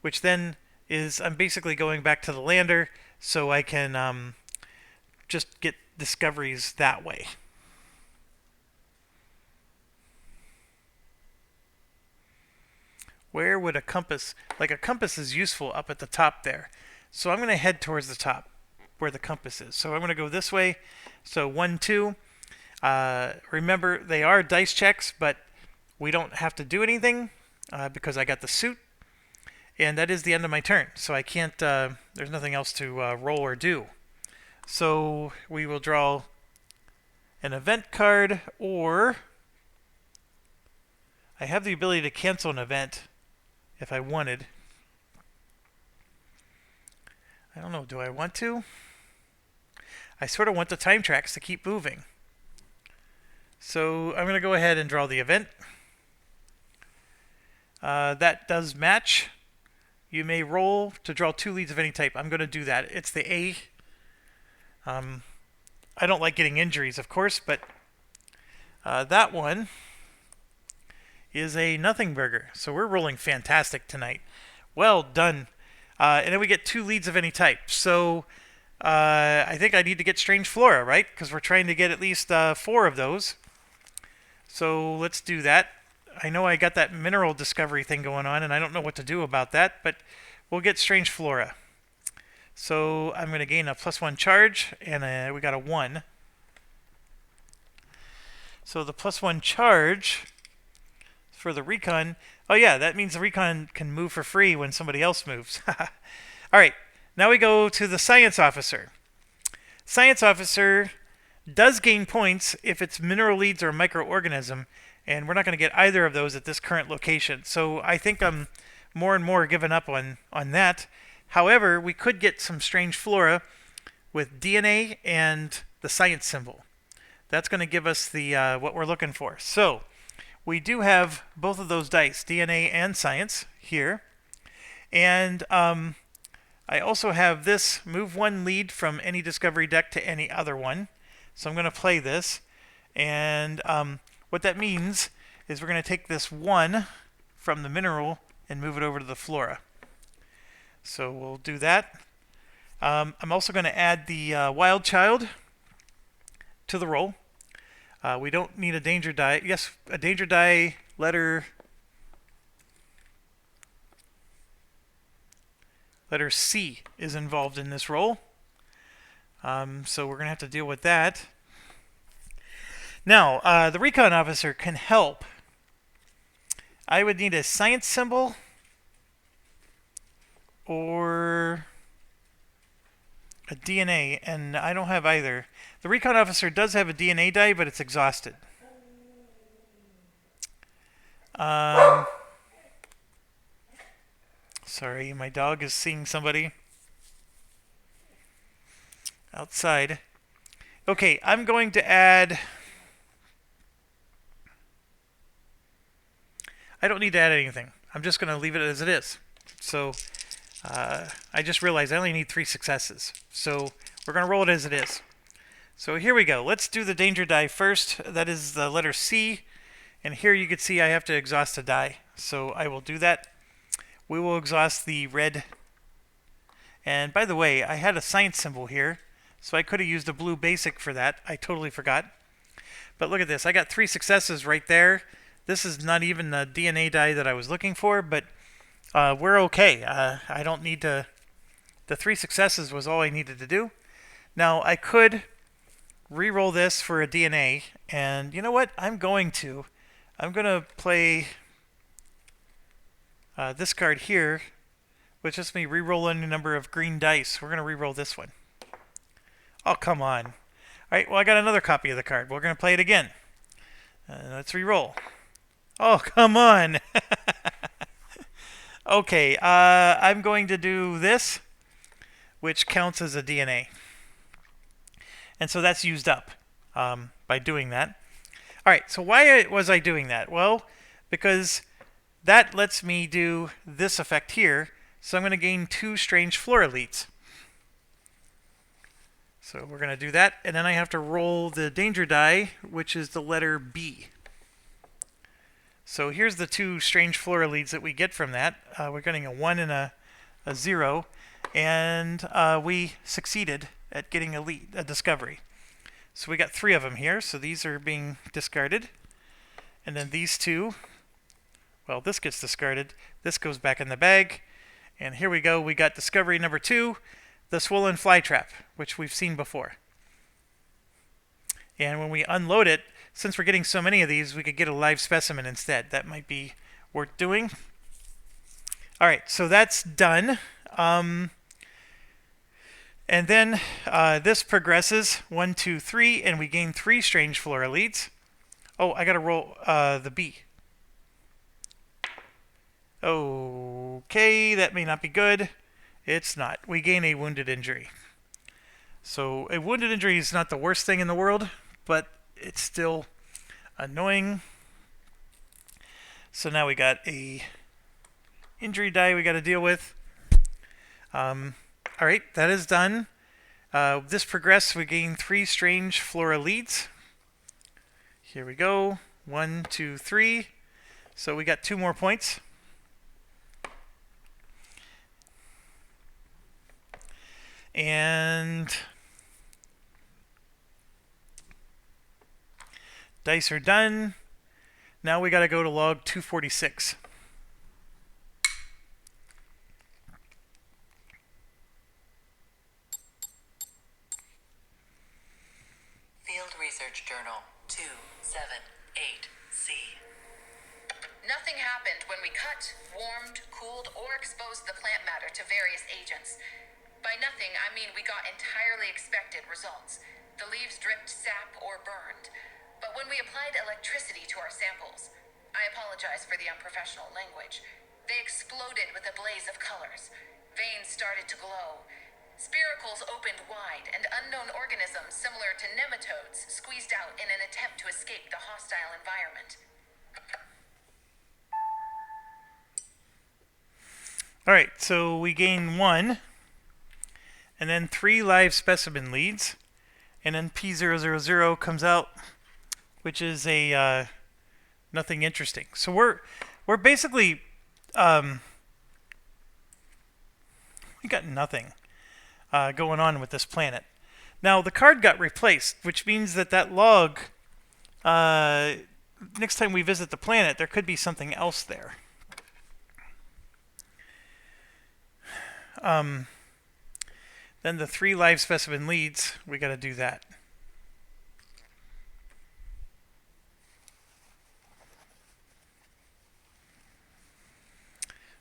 Speaker 1: which then is, I'm basically going back to the lander so I can just get discoveries that way. Where would a compass, like a compass is useful up at the top there. So I'm going to head towards the top where the compass is. So I'm going to go this way. So 1, 2. Remember, they are dice checks, but we don't have to do anything because I got the suit. And that is the end of my turn. So I can't, there's nothing else to roll or do. So we will draw an event card, or I have the ability to cancel an event if I wanted. I don't know, do I want to? I sort of want the time tracks to keep moving. So I'm going to go ahead and draw the event. That does match. You may roll to draw 2 leads of any type. I'm going to do that. It's the A. I don't like getting injuries, of course, but that one is a nothing burger. So we're rolling fantastic tonight. Well done. And then we get 2 leads of any type. So I think I need to get strange flora, right? Because we're trying to get at least 4 of those. So let's do that. I know I got that mineral discovery thing going on, and I don't know what to do about that, but we'll get strange flora. So I'm going to gain a +1 charge, and we got a 1. So the +1 charge for the recon. Oh yeah, that means the recon can move for free when somebody else moves. Alright, now we go to the science officer. Science officer does gain points if it's mineral leads or microorganism, and we're not going to get either of those at this current location. So I think I'm more and more giving up on that. However, we could get some strange flora with DNA and the science symbol. That's going to give us the what we're looking for. So we do have both of those dice, DNA and science, here. And I also have this move one lead from any discovery deck to any other one. So I'm going to play this. And what that means is we're going to take this 1 from the mineral and move it over to the flora. So we'll do that. I'm also going to add the wild child to the roll. We don't need a danger die. Yes, a danger die letter C is involved in this roll. So we're going to have to deal with that. Now, the recon officer can help. I would need a science symbol or a DNA, and I don't have either. The recon officer does have a DNA die, but it's exhausted. Sorry, my dog is seeing somebody outside. Okay, I'm going to add... I don't need to add anything. I'm just going to leave it as it is. So I just realized I only need 3 successes. So we're going to roll it as it is. So here we go. Let's do the danger die first. That is the letter C. And here you can see I have to exhaust a die. So I will do that. We will exhaust the red. And by the way, I had a science symbol here. So I could have used a blue basic for that. I totally forgot. But look at this. I got 3 successes right there. This is not even the DNA die that I was looking for, but we're okay. I don't need to... The 3 successes was all I needed to do. Now, I could re-roll this for a DNA, and you know what? I'm going to play this card here, which just me re-rolling a number of green dice. We're going to re-roll this one. Oh, come on. All right, well, I got another copy of the card. We're going to play it again. Let's re-roll. Oh, come on. Okay, I'm going to do this, which counts as a DNA. And so that's used up by doing that. All right, so why was I doing that? Well, because that lets me do this effect here. So I'm going to gain 2 strange flora leads. So we're going to do that. And then I have to roll the danger die, which is the letter B. So here's the 2 strange flora leads that we get from that. We're getting a 1 and a 0. And we succeeded at getting a discovery. So we got 3 of them here. So these are being discarded. And then these 2, well, this gets discarded. This goes back in the bag. And here we go. We got discovery number 2, the swollen flytrap, which we've seen before. And when we unload it, since we're getting so many of these, we could get a live specimen instead. That might be worth doing. All right, so that's done. And then this progresses 1, 2, 3, and we gain 3 strange flora leads. Oh, I got to roll the B. Okay, that may not be good. It's not. We gain a wounded injury. So a wounded injury is not the worst thing in the world, but it's still annoying. So now we got a injury die we got to deal with. All right, that is done. This progressed. We gain 3 strange flora leads. Here we go. 1, 2, 3. So we got 2 more points. And dice are done. Now we got to go to log 246.
Speaker 4: Field Research Journal 278C.
Speaker 3: Nothing happened when we cut, warmed, cooled, or exposed the plant matter to various agents. By nothing, I mean we got entirely expected results. The leaves dripped sap or burned. But when we applied electricity to our samples, I apologize for the unprofessional language, they exploded with a blaze of colors. Veins started to glow. Spiracles opened wide, and unknown organisms similar to nematodes squeezed out in an attempt to escape the hostile environment.
Speaker 1: Alright, so we gain 1, and then 3 live specimen leads, and then P000 comes out, which is a nothing interesting. So we're basically we got nothing going on with this planet. Now the card got replaced, which means that log, next time we visit the planet, there could be something else there. Then the 3 live specimen leads, we got to do that.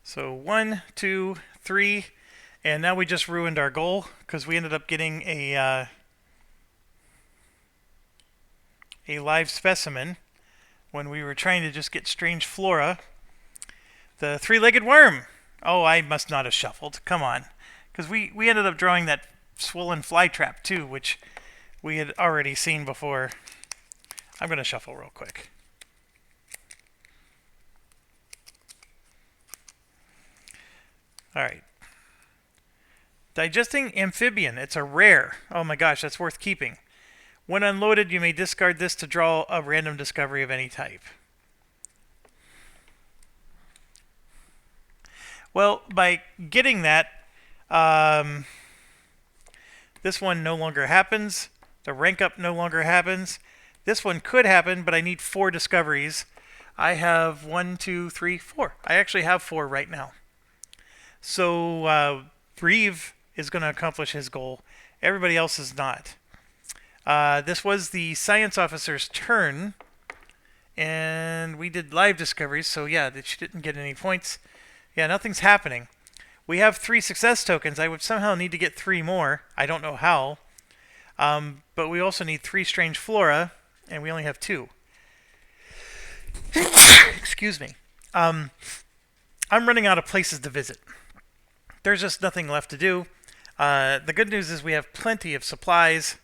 Speaker 1: So 1, 2, 3, and now we just ruined our goal because we ended up getting a live specimen when we were trying to just get strange flora. The 3-legged worm. Oh, I must not have shuffled. Come on. Because we ended up drawing that swollen fly trap too, which we had already seen before. I'm going to shuffle real quick. Alright. Digesting amphibian. It's a rare. Oh my gosh, that's worth keeping. When unloaded, you may discard this to draw a random discovery of any type. Well, by getting that, this one no longer happens. The rank up no longer happens. This one could happen, but I need 4 discoveries. I have 1, 2, 3, 4. I actually have 4 right now. So Reeve is going to accomplish his goal. Everybody else is not. This was the science officer's turn, and we did live discoveries, so yeah, she didn't get any points. Yeah, nothing's happening. We have 3 success tokens. I would somehow need to get 3 more. I don't know how. But we also need 3 strange flora, and we only have 2. Excuse me. I'm running out of places to visit. There's just nothing left to do. The good news is we have plenty of supplies.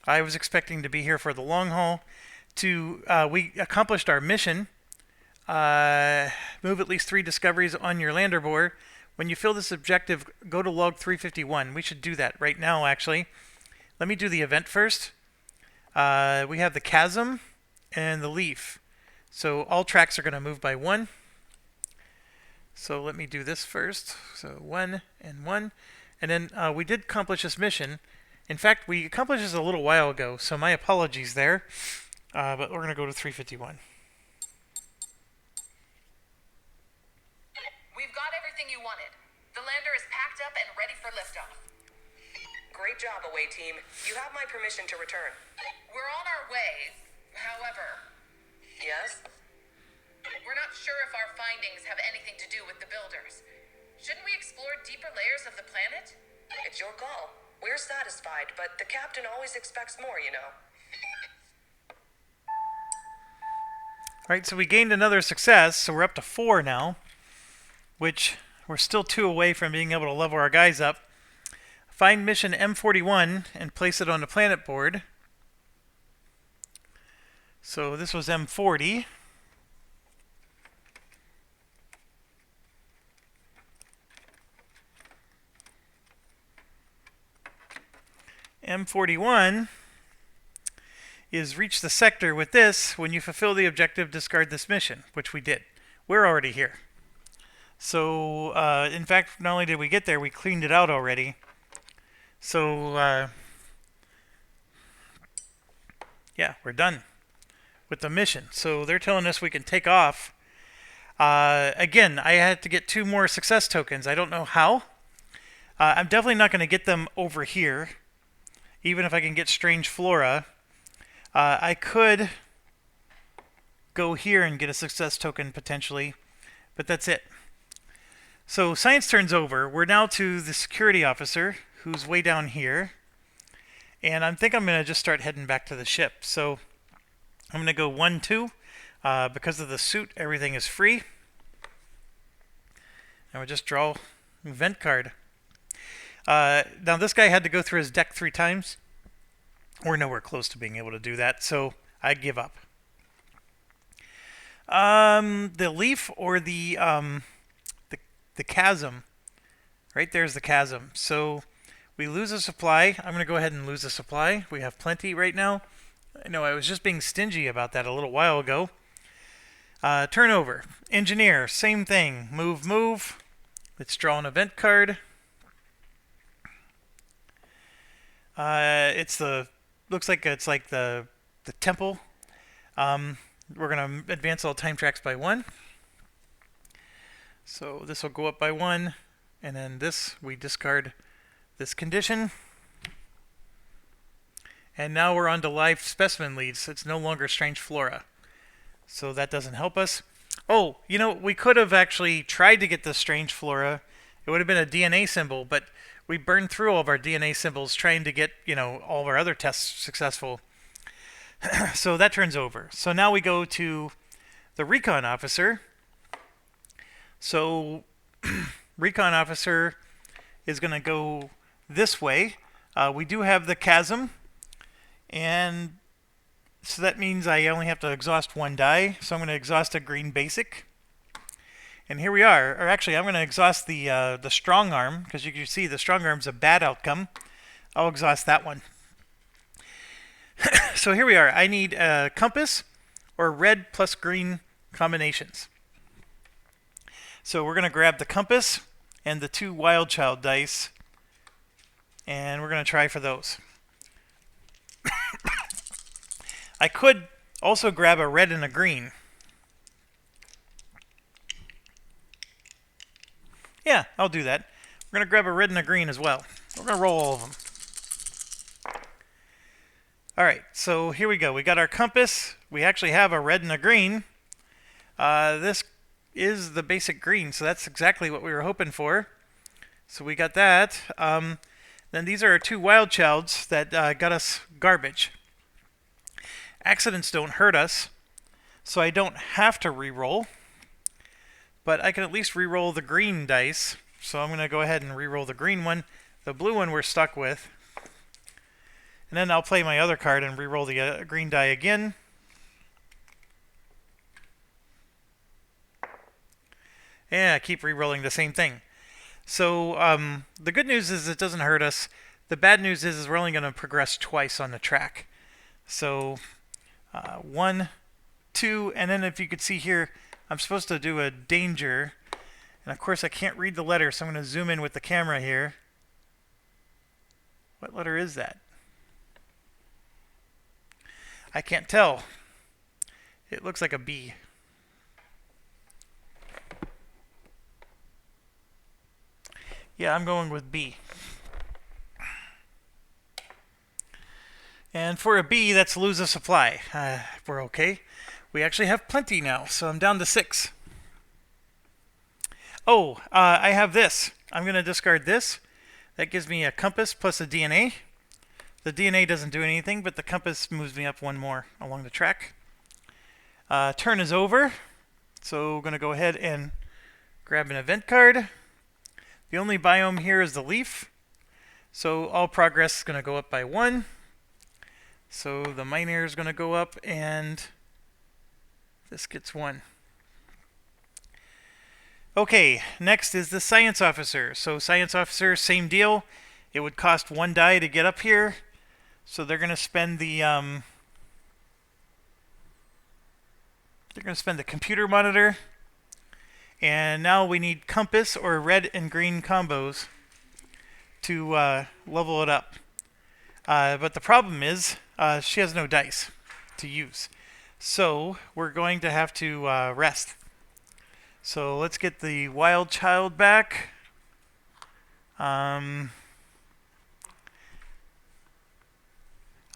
Speaker 1: I was expecting to be here for the long haul. We accomplished our mission. Move at least 3 discoveries on your lander board. When you fill this objective, go to log 351. We should do that right now, actually. Let me do the event first. We have the chasm and the leaf. So all tracks are going to move by 1. So let me do this first. So 1 and 1. And then we did accomplish this mission. In fact, we accomplished this a little while ago, so my apologies there. But we're going to go to 351.
Speaker 3: We've got everything you wanted. The lander is packed up and ready for liftoff.
Speaker 5: Great job, away team. You have my permission to return.
Speaker 3: We're on our way. However,
Speaker 5: Yes?
Speaker 3: we're not sure if our findings have anything to do with the builders. Shouldn't we explore deeper layers of the planet?
Speaker 5: It's your call. We're satisfied, but the captain always expects more, you know.
Speaker 1: Alright, so we gained another success, so we're up to 4 now. Which we're still 2 away from being able to level our guys up. Find mission M41 and place it on the planet board. So this was M40. M41 is reach the sector with this. When you fulfill the objective, discard this mission, which we did. We're already here. So, in fact, not only did we get there, we cleaned it out already. So, yeah, we're done with the mission. So they're telling us we can take off. Again, I had to get 2 more success tokens. I don't know how. I'm definitely not going to get them over here, even if I can get strange flora. I could go here and get a success token potentially, but that's it. So science turns over. We're now to the security officer, who's way down here. And I think I'm going to just start heading back to the ship. So I'm going to go 1, 2. Because of the suit, everything is free. And we'll just draw an event card. Now this guy had to go through his deck 3 times. We're nowhere close to being able to do that, so I give up. The leaf or the chasm. Right there's the chasm. So we lose a supply. I'm going to go ahead and lose a supply. We have plenty right now. I know I was just being stingy about that a little while ago. Turnover. Engineer, same thing. Move, move. Let's draw an event card. Looks like it's like the temple. We're going to advance all time tracks by 1. So this will go up by 1. And then this, we discard this condition. And now we're on to live specimen leads. It's no longer strange flora. So that doesn't help us. Oh, you know, we could have actually tried to get the strange flora. It would have been a DNA symbol, but we burned through all of our DNA symbols trying to get, you know, all of our other tests successful. So that turns over. So now we go to the recon officer. So recon officer is going to go this way. We do have the chasm, and so that means I only have to exhaust 1 die. So I'm going to exhaust a green basic. And here we are. Or actually, I'm going to exhaust the strong arm, because you can see the strong arm's a bad outcome. I'll exhaust that one. So here we are. I need a compass or red plus green combinations. So we're going to grab the compass and the 2 wild child dice, and we're going to try for those. I could also grab a red and a green. Yeah, I'll do that. We're going to grab a red and a green as well. We're going to roll all of them. Alright, so here we go. We got our compass. We actually have a red and a green. This is the basic green, so that's exactly what we were hoping for. So we got that. Then these are our 2 wild childs that got us garbage. Accidents don't hurt us, so I don't have to re-roll. But I can at least re-roll the green dice. So I'm going to go ahead and re-roll the green one. The blue one we're stuck with. And then I'll play my other card and re-roll the green die again. Yeah, I keep re-rolling the same thing. So the good news is it doesn't hurt us. The bad news is we're only going to progress twice on the track. So 1, 2, and then if you could see here, I'm supposed to do a danger. And of course I can't read the letter, so I'm going to zoom in with the camera here. What letter is that? I can't tell. It looks like a B. Yeah, I'm going with B. And for a B, that's lose a supply. We're okay. We actually have plenty now, so I'm down to 6. Oh, I have this. I'm going to discard this. That gives me a compass plus a DNA. The DNA doesn't do anything, but the compass moves me up 1 more along the track. Turn is over, so we're going to go ahead and grab an event card. The only biome here is the leaf, so all progress is going to go up by 1. So the miner is going to go up, and this gets 1. Okay, next is the science officer. So science officer, same deal. It would cost 1 die to get up here. So they're going to spend the computer monitor, and now we need compass or red and green combos to level it up. But the problem is she has no dice to use, so we're going to have to rest. So let's get the wild child back.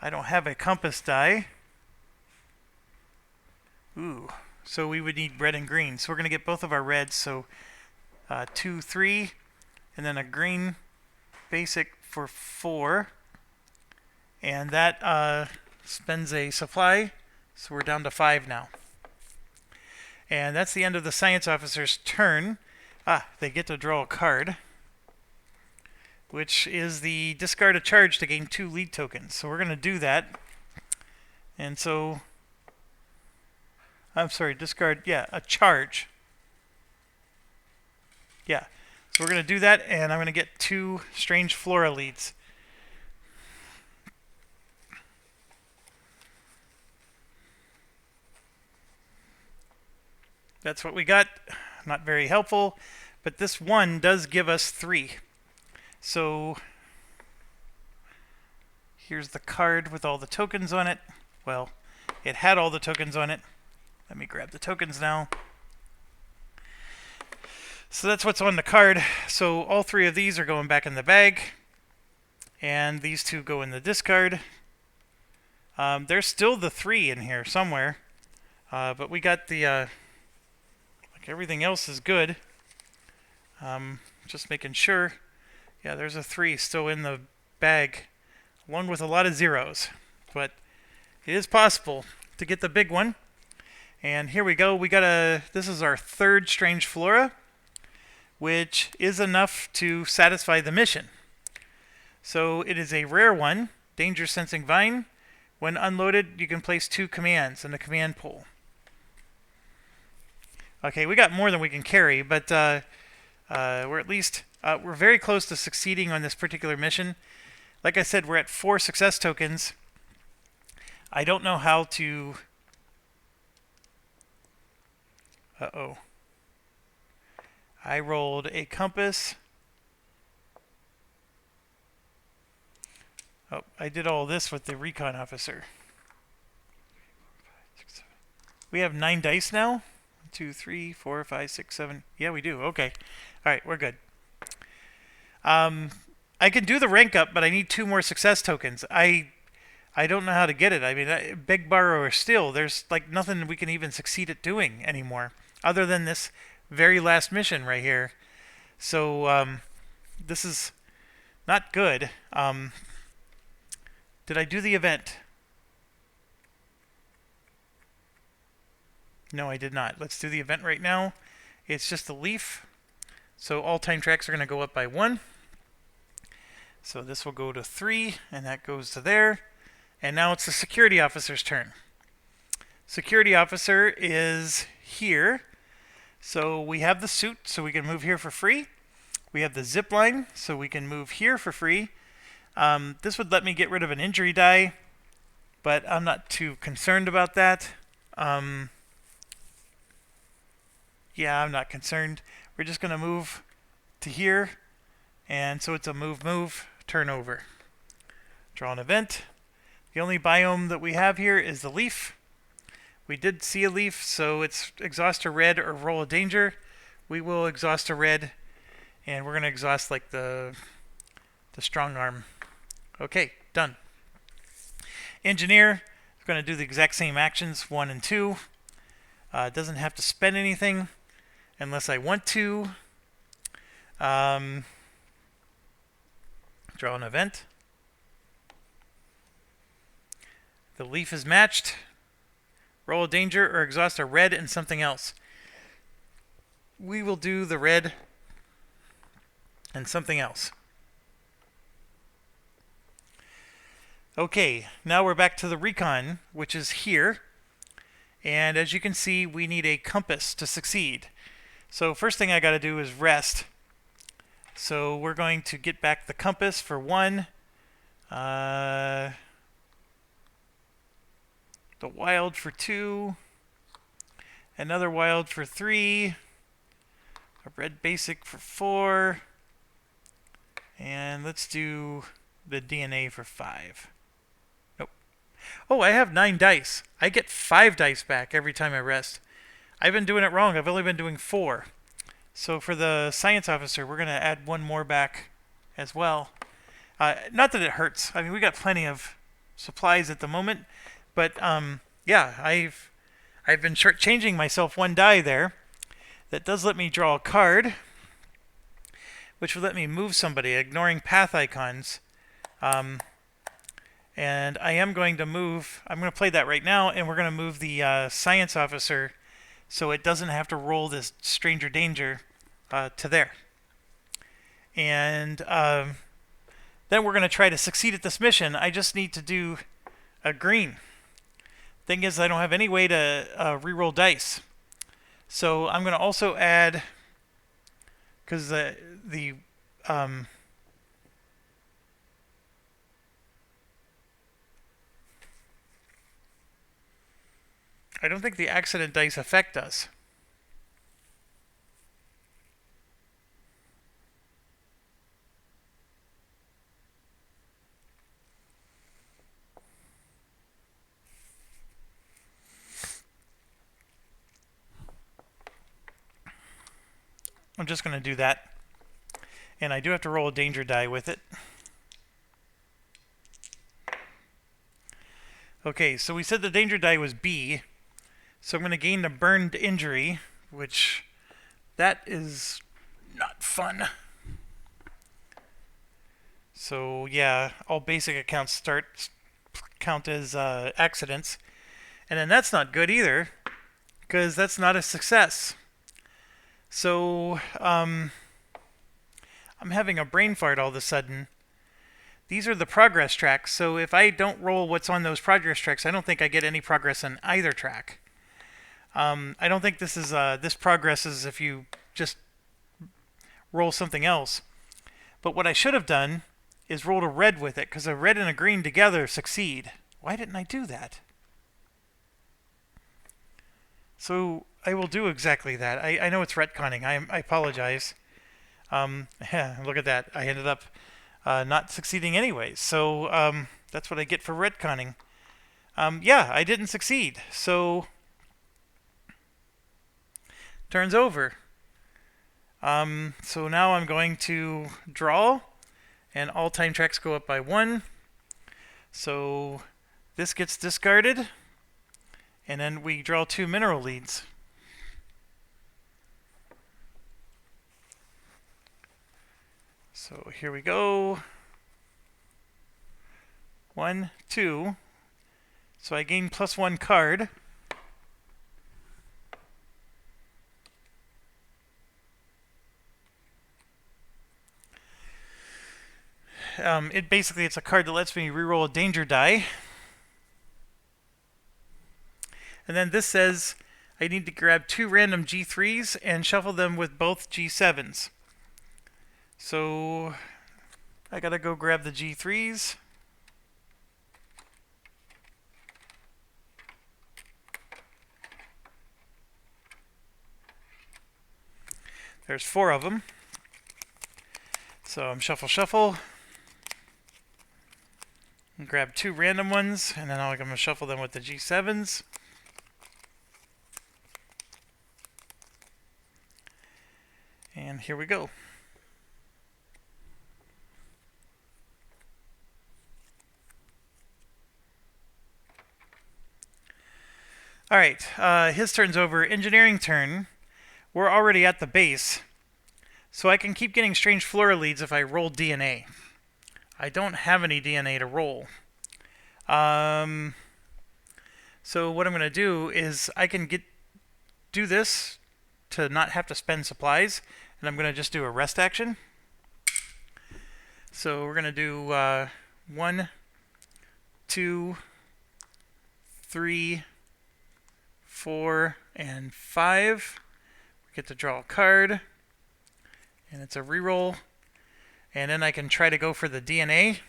Speaker 1: I don't have a compass die. Ooh, so we would need red and green. So we're going to get both of our reds. So 2, 3, and then a green basic for 4. And that spends a supply, so we're down to 5 now. And that's the end of the science officer's turn. They get to draw a card, which is the discard a charge to gain 2 lead tokens. So we're going to do that. And so, I'm sorry, discard, a charge. Yeah, so we're going to do that, and I'm going to get 2 strange flora leads. That's what we got. Not very helpful, but this 1 does give us 3. So here's the card with all the tokens on it. Well, it had all the tokens on it. Let me grab the tokens now. So that's what's on the card. So all 3 of these are going back in the bag, and these 2 go in the discard. There's still the 3 in here somewhere, but we got the everything else is good. Just making sure. Yeah, there's a 3 still in the bag, one with a lot of zeros, but it is possible to get the big one. And here we go. This is our 3rd strange flora, which is enough to satisfy the mission. So it is a rare one, danger sensing vine. When unloaded, you can place 2 commands in the command pool. Okay, we got more than we can carry, but we're very close to succeeding on this particular mission. Like I said, we're at 4 success tokens. I don't know how to... I rolled a compass. Oh, I did all this with the recon officer. We have 9 dice now. 2, 3, 4, 5, 6, 7. Yeah, we do. Okay. All right, we're good. I can do the rank up, but I need 2 more success tokens. I don't know how to get it. I mean, beg, borrow, or steal. There's like nothing we can even succeed at doing anymore, other than this very last mission right here. So this is not good. Did I do the event? No, I did not. Let's do the event right now. It's just a leaf. So all time tracks are going to go up by 1. So this will go to 3, and that goes to there. And now it's the security officer's turn. Security officer is here. So we have the suit, so we can move here for free. We have the zip line, so we can move here for free. This would let me get rid of an injury die, but I'm not too concerned about that. Yeah, I'm not concerned. We're just going to move to here, and so it's a move, turnover. Draw an event. The only biome that we have here is the leaf. We did see a leaf, so it's exhaust a red or roll a danger. We will exhaust a red, and we're going to exhaust like the strong arm. Okay, done. Engineer, we're going to do the exact same actions, 1 and 2. Doesn't have to spend anything unless I want to. Draw an event. The leaf is matched. Roll a danger or exhaust a red and something else. We will do the red and something else. Okay, now we're back to the recon, which is here. And as you can see, we need a compass to succeed. So first thing I got to do is rest. So we're going to get back the compass for 1. The wild for 2. Another wild for 3. A red basic for 4. And let's do the DNA for 5. Nope. Oh, I have 9 dice. I get 5 dice back every time I rest. I've been doing it wrong. I've only been doing 4. So for the science officer, we're going to add 1 more back as well. Not that it hurts. I mean, we got plenty of supplies at the moment. But yeah, I've been shortchanging myself 1 die there. That does let me draw a card, which will let me move somebody, ignoring path icons. And I am going to move, I'm going to play that right now, and we're going to move the science officer so it doesn't have to roll this stranger danger to there. And then we're going to try to succeed at this mission. I just need to do a green. Thing is, I don't have any way to reroll dice. So I'm going to also add, because the I don't think the accident dice affect us. I'm just going to do that. And I do have to roll a danger die with it. Okay, so we said the danger die was B. So I'm going to gain the burned injury, which that is not fun. So yeah, all basic accounts count as accidents. And then that's not good either, because that's not a success. So I'm having a brain fart all of a sudden. These are the progress tracks, so if I don't roll what's on those progress tracks, I don't think I get any progress on either track. I don't think this is this progress is if you just roll something else. But what I should have done is rolled a red with it, because a red and a green together succeed. Why didn't I do that? So I will do exactly that. I know it's retconning. I apologize. Look at that. I ended up not succeeding anyways. So that's what I get for retconning. Yeah, I didn't succeed. So turns over. So now I'm going to draw, and all time tracks go up by 1. So this gets discarded, and then we draw 2 mineral leads. So here we go. 1, 2. So I gain +1 card. It's a card that lets me reroll a danger die. And then this says I need to grab 2 random G3s and shuffle them with both G7s. So I gotta go grab the G3s. There's 4 of them. So I'm shuffle. And grab 2 random ones, and then I'm going to shuffle them with the G7s. And here we go. Alright, his turn's over. Engineering turn. We're already at the base, so I can keep getting strange flora leads if I roll DNA. I don't have any DNA to roll. So what I'm going to do is I can do this to not have to spend supplies, and I'm going to just do a rest action. So we're going to do 1, 2, 3, 4, and 5. We get to draw a card, and it's a reroll. And then I can try to go for the DNA,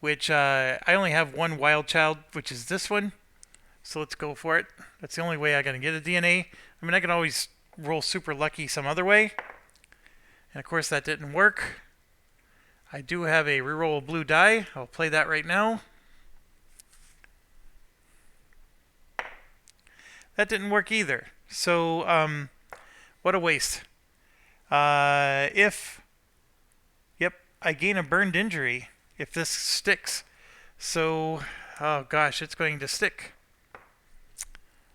Speaker 1: which I only have 1 wild child, which is this one. So let's go for it. That's the only way I can get a DNA. I mean, I can always roll super lucky some other way. And of course that didn't work. I do have a reroll blue die. I'll play that right now. That didn't work either. So, what a waste. I gain a burned injury if this sticks. So, oh gosh, it's going to stick.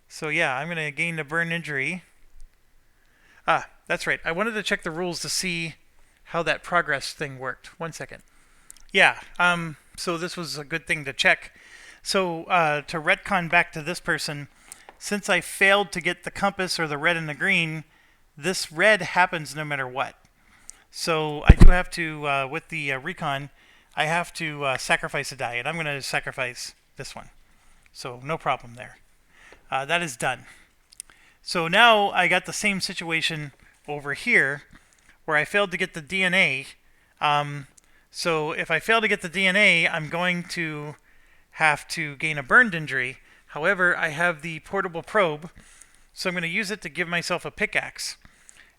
Speaker 1: So yeah, I'm going to gain a burn injury. Ah, that's right. I wanted to check the rules to see how that progress thing worked. 1 second. Yeah, So this was a good thing to check. So to retcon back to this person, since I failed to get the compass or the red and the green, this red happens no matter what. So I do have to, with the recon, I have to sacrifice a die, and I'm going to sacrifice this one. So no problem there. That is done. So now I got the same situation over here where I failed to get the DNA. So if I fail to get the DNA, I'm going to have to gain a burned injury. However, I have the portable probe, so I'm going to use it to give myself a pickaxe.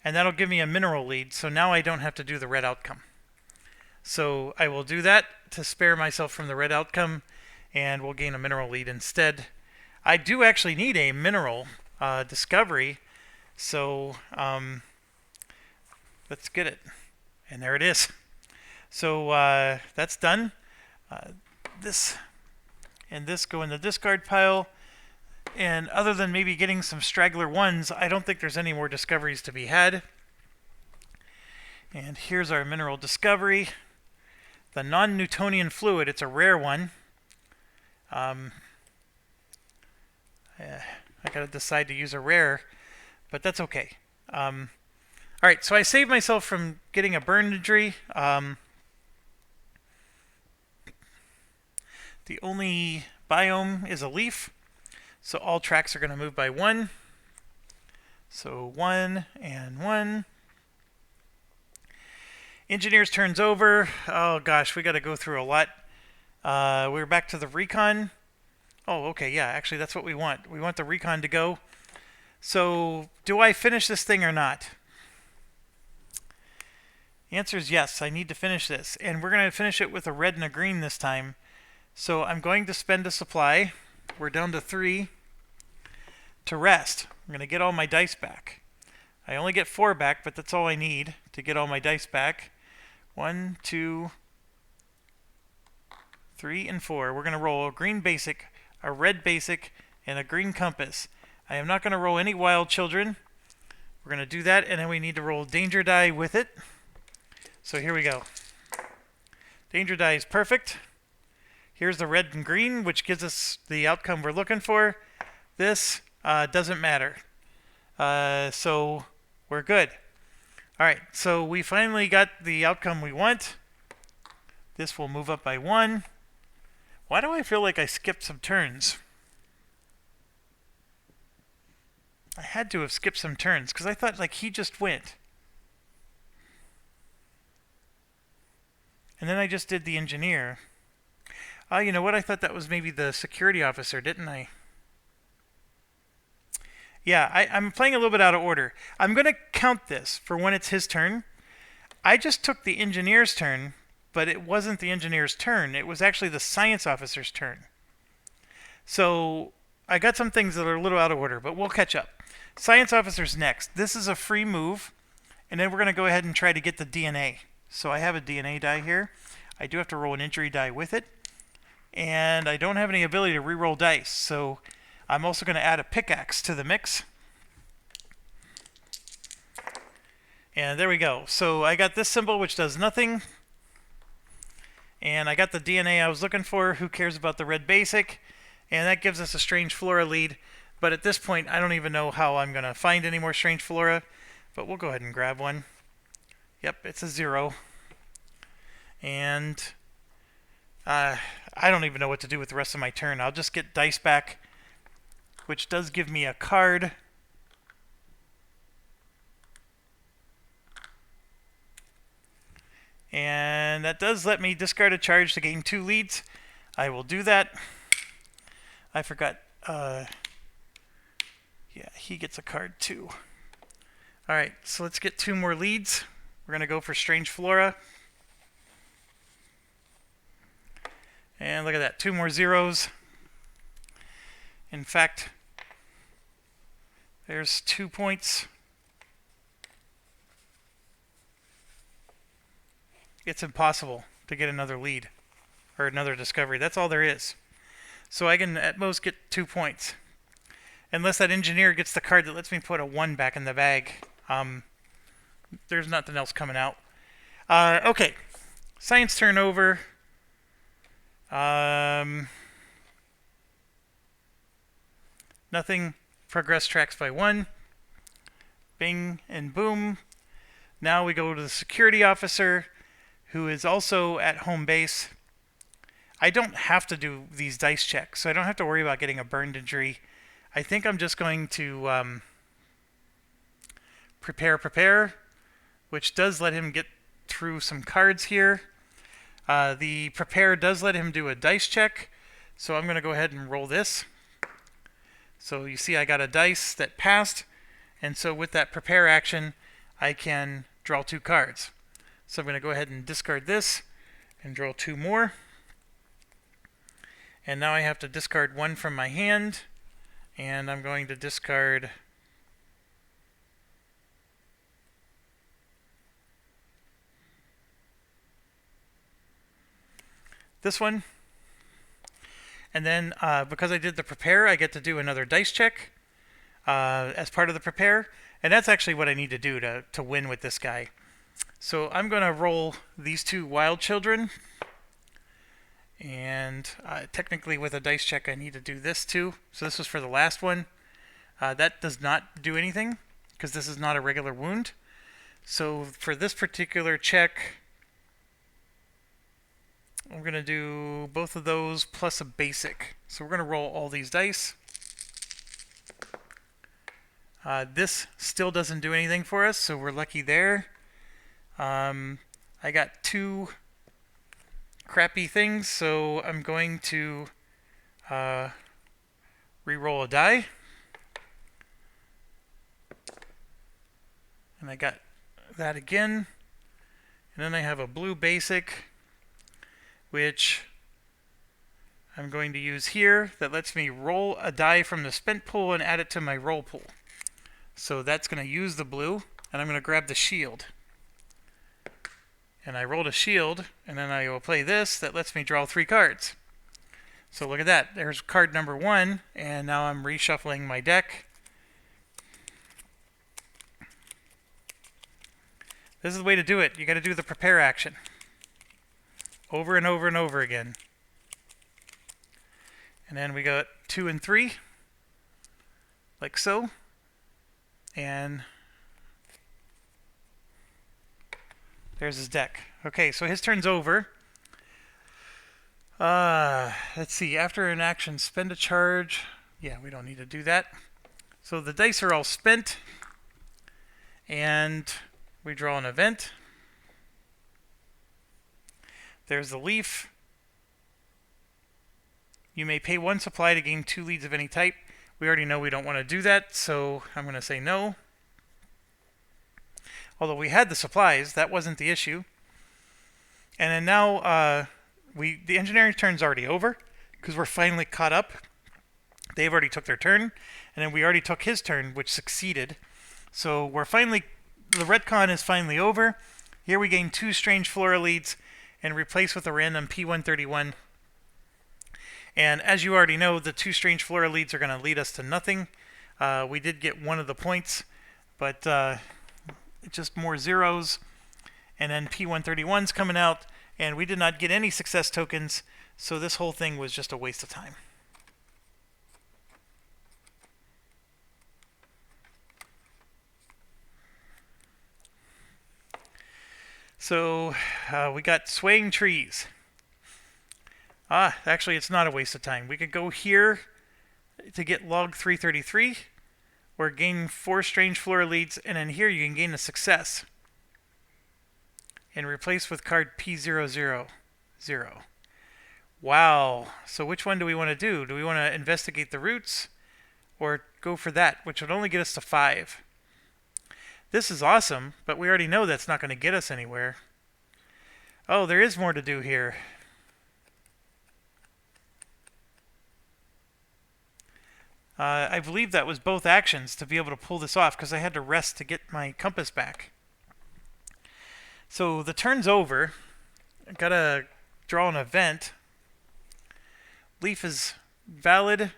Speaker 1: And that'll give me a mineral lead, so now I don't have to do the red outcome. So I will do that to spare myself from the red outcome, and we'll gain a mineral lead instead. I do actually need a mineral discovery, so let's get it. And there it is. So that's done. This and this go in the discard pile. And other than maybe getting some straggler ones, I don't think there's any more discoveries to be had. And here's our mineral discovery. The non-Newtonian fluid, it's a rare one. I gotta decide to use a rare, but that's okay. Alright, so I saved myself from getting a burn injury. The only biome is a leaf, so all tracks are going to move by 1. So 1 and 1. Engineers turns over. Oh gosh, we got to go through a lot. We're back to the recon. Oh, okay, yeah, actually that's what we want. We want the recon to go. So, do I finish this thing or not? The answer is yes, I need to finish this. And we're going to finish it with a red and a green this time. So I'm going to spend a supply. We're down to 3 to rest. I'm going to get all my dice back. I only get 4 back, but that's all I need to get all my dice back. 1, 2, 3, and 4. We're going to roll a green basic, a red basic, and a green compass. I am not going to roll any wild children. We're going to do that, and then we need to roll danger die with it. So here we go. Danger die is perfect. Here's the red and green, which gives us the outcome we're looking for. This doesn't matter. So we're good. Alright, so we finally got the outcome we want. This will move up by 1. Why do I feel like I skipped some turns? I had to have skipped some turns, because I thought like he just went. And then I just did the engineer. You know what? I thought that was maybe the security officer, didn't I? Yeah, I'm playing a little bit out of order. I'm going to count this for when it's his turn. I just took the engineer's turn, but it wasn't the engineer's turn. It was actually the science officer's turn. So I got some things that are a little out of order, but we'll catch up. Science officer's next. This is a free move, and then we're going to go ahead and try to get the DNA. So I have a DNA die here. I do have to roll an injury die with it. And I don't have any ability to re-roll dice, so I'm also going to add a pickaxe to the mix. And there we go. So I got this symbol, which does nothing. And I got the DNA I was looking for. Who cares about the red basic? And that gives us a strange flora lead. But at this point, I don't even know how I'm going to find any more strange flora. But we'll go ahead and grab one. Yep, it's a 0. And I don't even know what to do with the rest of my turn. I'll just get dice back, which does give me a card. And that does let me discard a charge to gain 2 leads. I will do that. I forgot. Yeah, he gets a card too. Alright, so let's get 2 more leads. We're going to go for Strange Flora. And look at that, 2 more zeros. In fact, there's 2 points. It's impossible to get another lead or another discovery. That's all there is. So I can at most get 2 points. Unless that engineer gets the card that lets me put a 1 back in the bag. There's nothing else coming out. Okay, science turnover. Nothing. Progress tracks by 1. Bing and boom. Now we go to the security officer, who is also at home base. I don't have to do these dice checks, so I don't have to worry about getting a burned injury. I think I'm just going to prepare, which does let him get through some cards here. The prepare does let him do a dice check, so I'm going to go ahead and roll this. So you see I got a dice that passed, and so with that prepare action, I can draw 2 cards. So I'm going to go ahead and discard this and draw 2 more. And now I have to discard 1 from my hand, and I'm going to discard this one. And then because I did the prepare, I get to do another dice check as part of the prepare. And that's actually what I need to do to win with this guy. So I'm going to roll these 2 wild children. And technically with a dice check I need to do this too. So this was for the last one. That does not do anything because this is not a regular wound. So for this particular check, I'm going to do both of those plus a basic. So we're going to roll all these dice. This still doesn't do anything for us, so we're lucky there. I got 2 crappy things, so I'm going to re-roll a die. And I got that again. And then I have a blue basic, which I'm going to use here. That lets me roll a die from the spent pool and add it to my roll pool. So that's going to use the blue, and I'm going to grab the shield. And I rolled a shield, and then I will play this. That lets me draw 3 cards. So look at that. There's card number 1, and now I'm reshuffling my deck. This is the way to do it. You got to do the prepare action over and over and over again. And then we got 2 and 3, like so. And there's his deck. Okay, so his turn's over. Let's see. After an action, spend a charge. Yeah, we don't need to do that. So the dice are all spent. And we draw an event. There's the leaf. You may pay 1 supply to gain 2 leads of any type. We already know we don't want to do that, so I'm going to say no. Although we had the supplies, that wasn't the issue. And then now the engineering turn's already over because we're finally caught up. They've already took their turn, and then we already took his turn, which succeeded. So we're finally, the retcon is finally over. Here we gain 2 strange flora leads and replace with a random P131. And as you already know, the 2 strange flora leads are going to lead us to nothing. We did get 1 of the points, but just more zeros. And then P131's coming out, and we did not get any success tokens, so this whole thing was just a waste of time. So we got swaying trees. Actually, it's not a waste of time. We could go here to get log 333, or gain 4 strange flora leads, and then here you can gain a success. And replace with card P000. Wow. So which one do we want to do? Do we want to investigate the roots, or go for that, which would only get us to 5? This is awesome, but we already know that's not going to get us anywhere. Oh, there is more to do here. I believe that was both actions to be able to pull this off because I had to rest to get my compass back. So the turn's over. I gotta draw an event. Leaf is valid.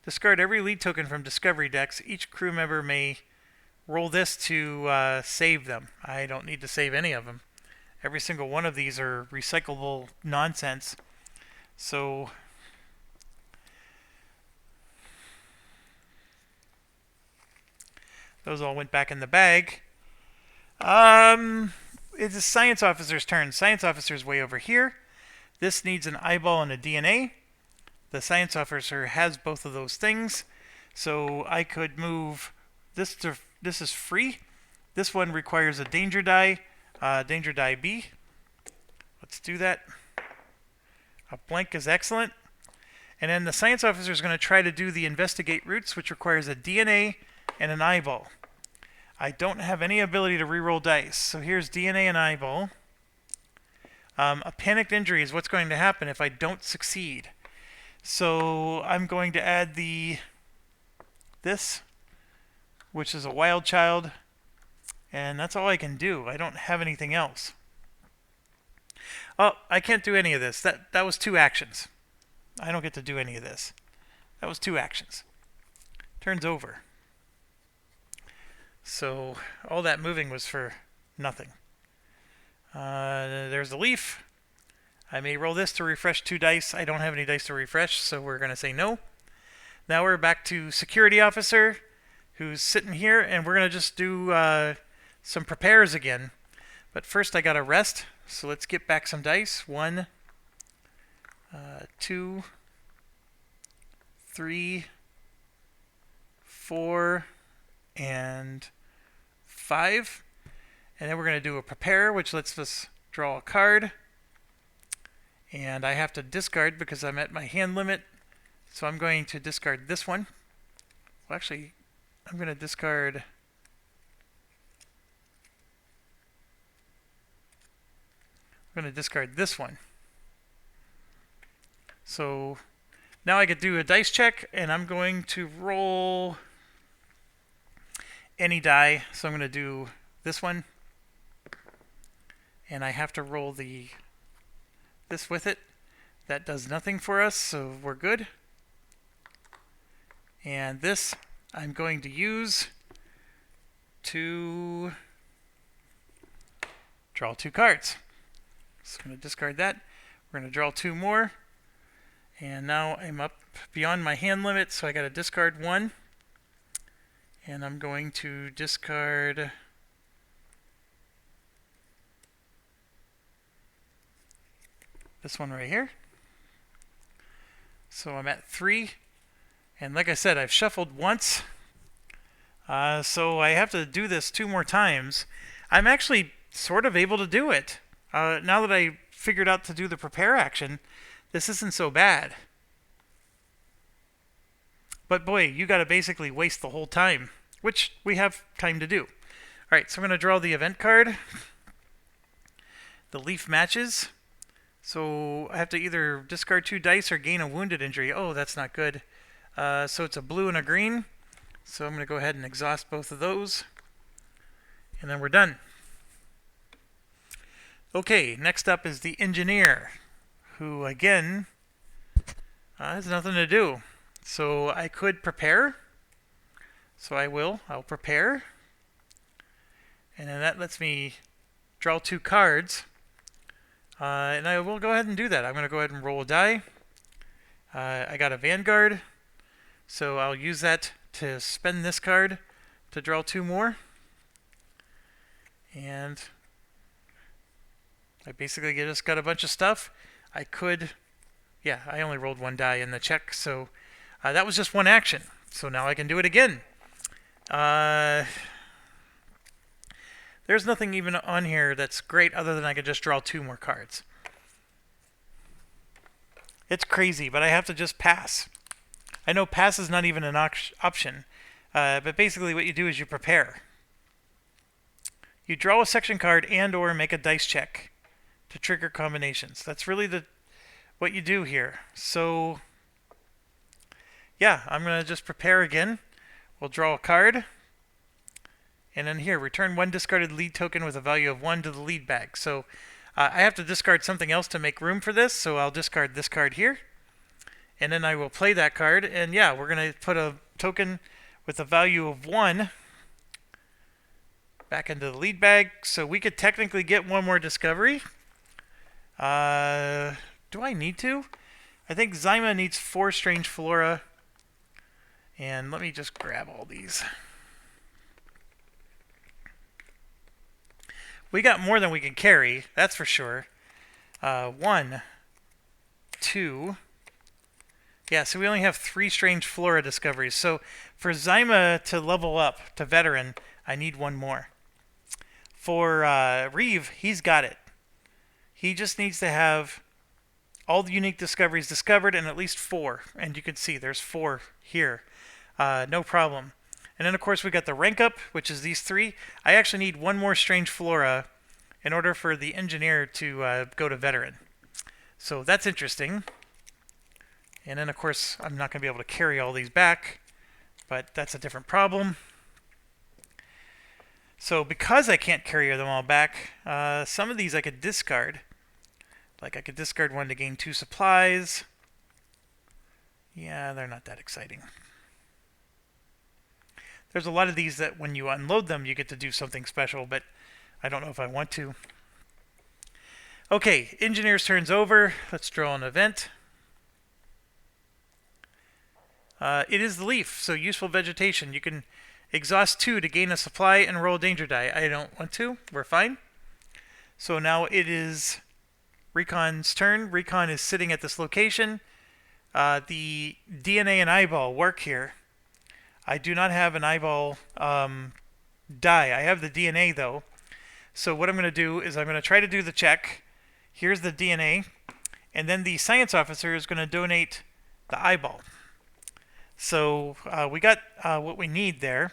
Speaker 1: Discard every lead token from discovery decks. Each crew member may roll this to save them. I don't need to save any of them. Every single one of these are recyclable nonsense. So those all went back in the bag. It's the science officer's turn. Science officer's way over here. This needs an eyeball and a DNA. The science officer has both of those things. So I could move this to, this is free. This one requires a danger die B. Let's do that. A blank is excellent. And then the science officer is going to try to do the investigate routes, which requires a DNA and an eyeball. I don't have any ability to reroll dice, so here's DNA and eyeball. A panicked injury is what's going to happen if I don't succeed. So I'm going to add this, which is a wild child, and that's all I can do. I don't have anything else. Oh, I can't do any of this. That was 2 actions. I don't get to do any of this. That was 2 actions. Turn's over. So all that moving was for nothing. There's a leaf. I may roll this to refresh 2 dice. I don't have any dice to refresh, so we're going to say no. Now we're back to security officer, who's sitting here, and we're going to just do some prepares again. But first I got to rest, so let's get back some dice. 1, 2, 3, 4, and 5. And then we're going to do a prepare, which lets us draw a card. And I have to discard because I'm at my hand limit. So I'm going to discard this one. Well, actually, I'm going to discard... I'm going to discard this one. So now I could do a dice check, and I'm going to roll any die. So I'm going to do this one, and I have to roll this with it. That does nothing for us, so we're good. And this I'm going to use to draw 2 cards. So I'm going to discard that. We're going to draw 2 more. And now I'm up beyond my hand limit, so I got to discard 1. And I'm going to discard this one right here. So I'm at 3. And like I said, I've shuffled once. So I have to do this 2 more times. I'm actually sort of able to do it. Now that I figured out to do the prepare action, this isn't so bad. But boy, you got to basically waste the whole time, which we have time to do. Alright, so I'm going to draw the event card. The leaf matches. So I have to either discard 2 dice or gain a wounded injury. Oh, that's not good. So it's a blue and a green. So I'm going to go ahead and exhaust both of those. And then we're done. Okay, next up is the engineer, who again has nothing to do. So I could prepare. So I will. I'll prepare. And then that lets me draw 2 cards. And I will go ahead and do that. I'm going to go ahead and roll a die. I got a Vanguard. So I'll use that to spend this card to draw 2 more. And I basically just got a bunch of stuff. I could, yeah, I only rolled 1 die in the check, so that was just 1 action. So now I can do it again. There's nothing even on here that's great other than I could just draw 2 more cards. It's crazy, but I have to just pass. I know pass is not even an option, but basically what you do is you prepare. You draw a section card and or make a dice check to trigger combinations. That's really what you do here. So yeah, I'm going to just prepare again. We'll draw a card. And then here, return 1 discarded lead token with a value of 1 to the lead bag. So I have to discard something else to make room for this, so I'll discard this card here. And then I will play that card. And yeah, we're going to put a token with a value of 1 back into the lead bag. So we could technically get 1 more discovery. Do I need to? I think Zyma needs 4 strange flora. And let me just grab all these. We got more than we can carry, that's for sure. 1, 2. Yeah, so we only have 3 strange flora discoveries. So for Zyma to level up to veteran, I need 1 more. For Reeve, he's got it. He just needs to have all the unique discoveries discovered and at least 4. And you can see there's 4 here. No problem. And then, of course, we got the rank up, which is these 3. I actually need 1 more strange flora in order for the engineer to go to veteran. So that's interesting. And then, of course, I'm not going to be able to carry all these back, but that's a different problem. So because I can't carry them all back, some of these I could discard. Like I could discard 1 to gain 2 supplies. Yeah, they're not that exciting. There's a lot of these that when you unload them, you get to do something special, but I don't know if I want to. Okay, engineer's turn's over. Let's draw an event. It is the leaf, so useful vegetation. You can exhaust 2 to gain a supply and roll a danger die. I don't want to. We're fine. So now it is Recon's turn. Recon is sitting at this location. The DNA and eyeball work here. I do not have an eyeball die. I have the DNA though. So what I'm going to do is I'm going to try to do the check. Here's the DNA. And then the science officer is going to donate the eyeball. So we got what we need there.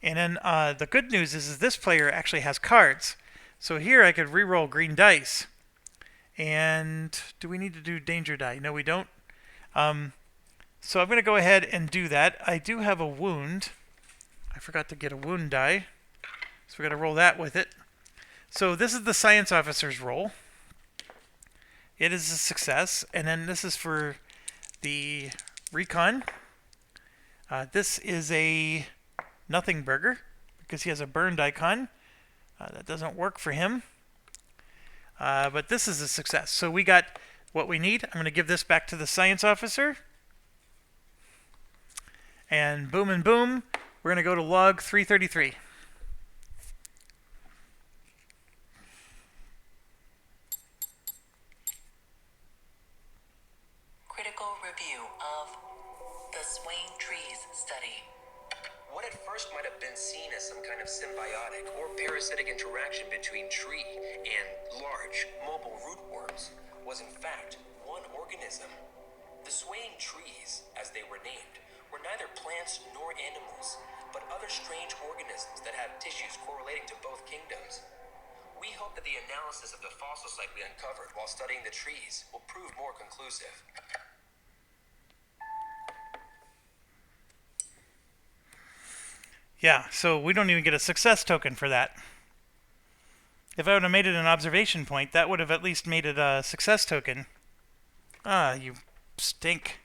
Speaker 1: And then the good news is this player actually has cards. So here I could re-roll green dice. And do we need to do danger die? No, we don't. So I'm going to go ahead and do that. I do have a wound. I forgot to get a wound die. So we're going to roll that with it. So this is the science officer's roll. It is a success. And then this is for the recon. This is a nothing burger because he has a burned icon. That doesn't work for him. But this is a success. So we got what we need. I'm going to give this back to the science officer. And boom and boom, we're going to go to log 333.
Speaker 4: Critical review of the swaying trees study.
Speaker 2: What at first might have been seen as some kind of symbiotic or parasitic interaction between tree and large, mobile rootworms was in fact one organism. The swaying trees, as they were named, were neither plants nor animals, but other strange organisms that have tissues correlating to both kingdoms. We hope that the analysis of the fossil site we uncovered while studying the trees will prove more conclusive.
Speaker 1: Yeah, so we don't even get a success token for that. If I would have made it an observation point, that would have at least made it a success token. Ah, you stink.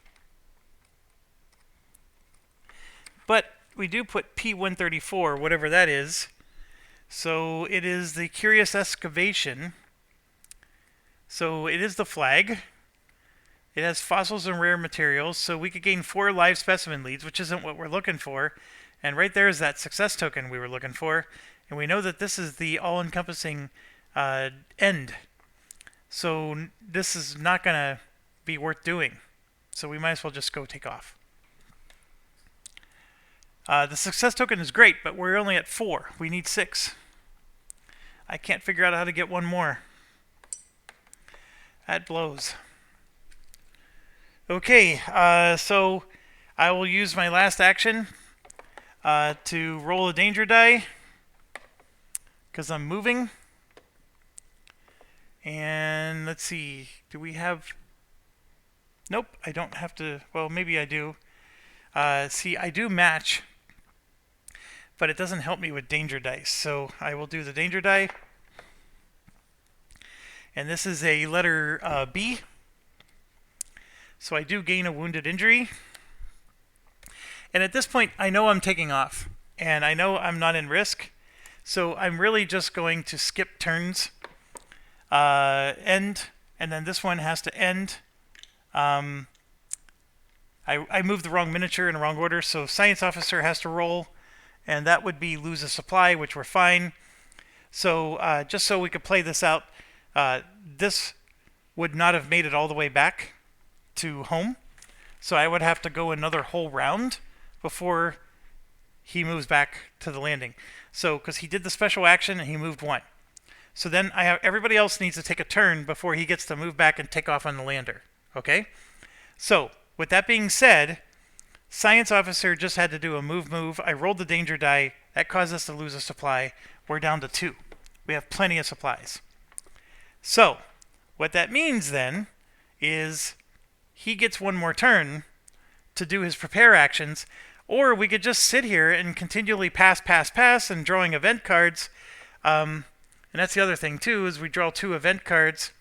Speaker 1: But we do put P134, whatever that is. So it is the curious excavation. So it is the flag. It has fossils and rare materials. So we could gain 4 live specimen leads, which isn't what we're looking for. And right there is that success token we were looking for. And we know that this is the all-encompassing end. So this is not going to be worth doing. So we might as well just go take off. The success token is great, but we're only at 4. We need 6. I can't figure out how to get 1 more. That blows. Okay, so I will use my last action to roll a danger die because I'm moving. And let's see, do we have... Nope, I don't have to... Well, maybe I do. See, I do match, but it doesn't help me with danger dice. So I will do the danger die. And this is a letter B. So I do gain a wounded injury. And at this point, I know I'm taking off. And I know I'm not in risk. So I'm really just going to skip turns. End. And then this one has to end I moved the wrong miniature in the wrong order, so science officer has to roll, and that would be lose a supply, which we're fine. So just so we could play this out, this would not have made it all the way back to home. So I would have to go another whole round before he moves back to the landing. So, because he did the special action and he moved one. So then everybody else needs to take a turn before he gets to move back and take off on the lander. Okay? So, with that being said, science officer just had to do a move. I rolled the danger die. That caused us to lose a supply. We're down to 2. We have plenty of supplies. So, what that means then is he gets one more turn to do his prepare actions, or we could just sit here and continually pass, and drawing event cards. And that's the other thing too, is we draw 2 event cards.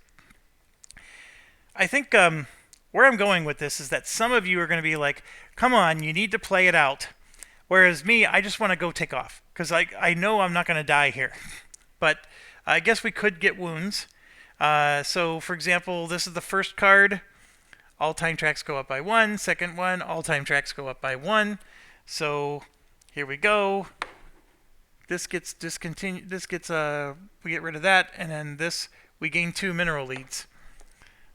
Speaker 1: I think where I'm going with this is that some of you are going to be like, come on, you need to play it out. Whereas me, I just want to go take off, because I know I'm not going to die here. But I guess we could get wounds. So, for example, this is the first card. All time tracks go up by 1. Second one, all time tracks go up by 1. So, here we go. This gets discontinued. This gets we get rid of that, and then this we gain 2 mineral leads.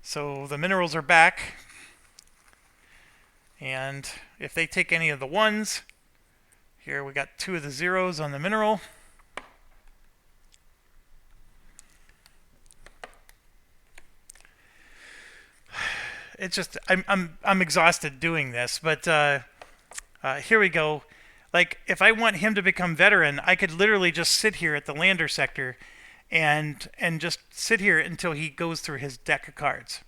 Speaker 1: So the minerals are back, and if they take any of the 1s, here we got 2 of the 0s on the mineral. It's just I'm exhausted doing this, but here we go. Like, if I want him to become veteran, I could literally just sit here at the lander sector and just sit here until he goes through his deck of cards.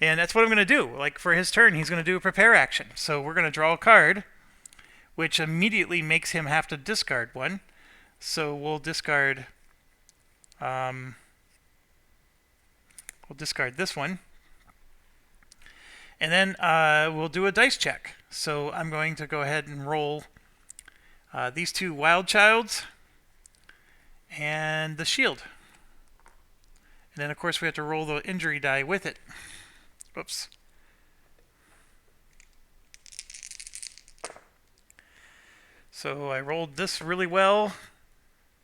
Speaker 1: And that's what I'm going to do. Like, for his turn, he's going to do a prepare action. So we're going to draw a card, which immediately makes him have to discard one. So we'll discard this one. And then we'll do a dice check. So I'm going to go ahead and roll these 2 wild childs and the shield. And then, of course, we have to roll the injury die with it. Whoops. So I rolled this really well.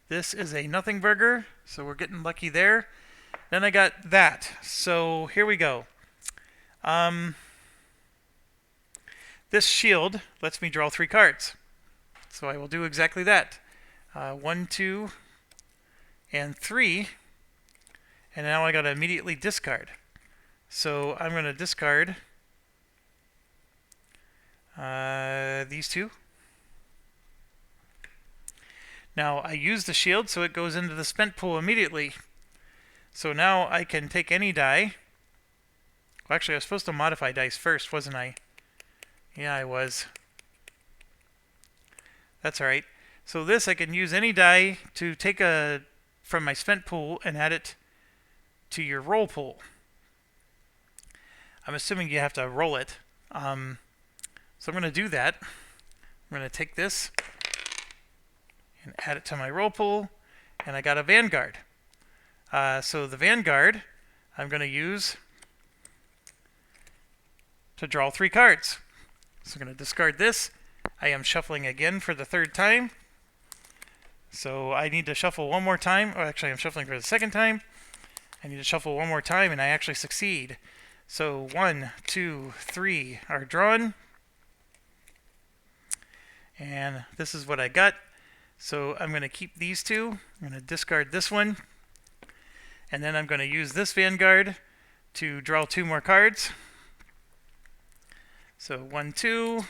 Speaker 1: This is a nothing burger, so we're getting lucky there. Then I got that. So here we go. This shield lets me draw 3 cards. So I will do exactly that. 1, 2, and 3. And now I got to immediately discard. So I'm going to discard these 2. Now I use the shield, so it goes into the spent pool immediately. So now I can take any die. Well, actually, I was supposed to modify dice first, wasn't I? Yeah, I was. That's alright. So this, I can use any die to take from my spent pool and add it to your roll pool. I'm assuming you have to roll it. So I'm going to do that. I'm going to take this and add it to my roll pool, and I got a Vanguard. So the Vanguard I'm going to use to draw 3 cards. So I'm going to discard this. I am shuffling again for the 3rd time. So I need to shuffle one more time. Or actually, I'm shuffling for the 2nd time. I need to shuffle one more time, and I actually succeed. So 1, 2, 3 are drawn. And this is what I got. So I'm going to keep these 2. I'm going to discard this one. And then I'm going to use this Vanguard to draw 2 more cards. So 1, 2.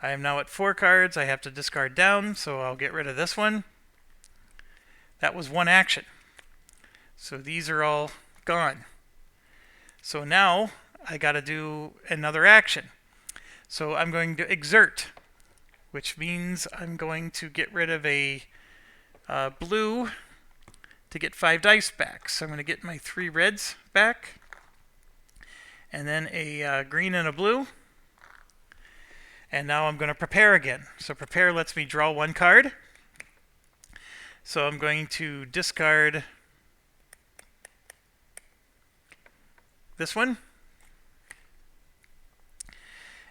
Speaker 1: I am now at 4 cards. I have to discard down, so I'll get rid of this one. That was 1 action. So these are all gone. So now I got to do another action. So I'm going to exert, which means I'm going to get rid of a blue to get 5 dice back. So I'm going to get my 3 reds back, and then a green and a blue. And now I'm going to prepare again. So prepare lets me draw 1 card. So I'm going to discard this one.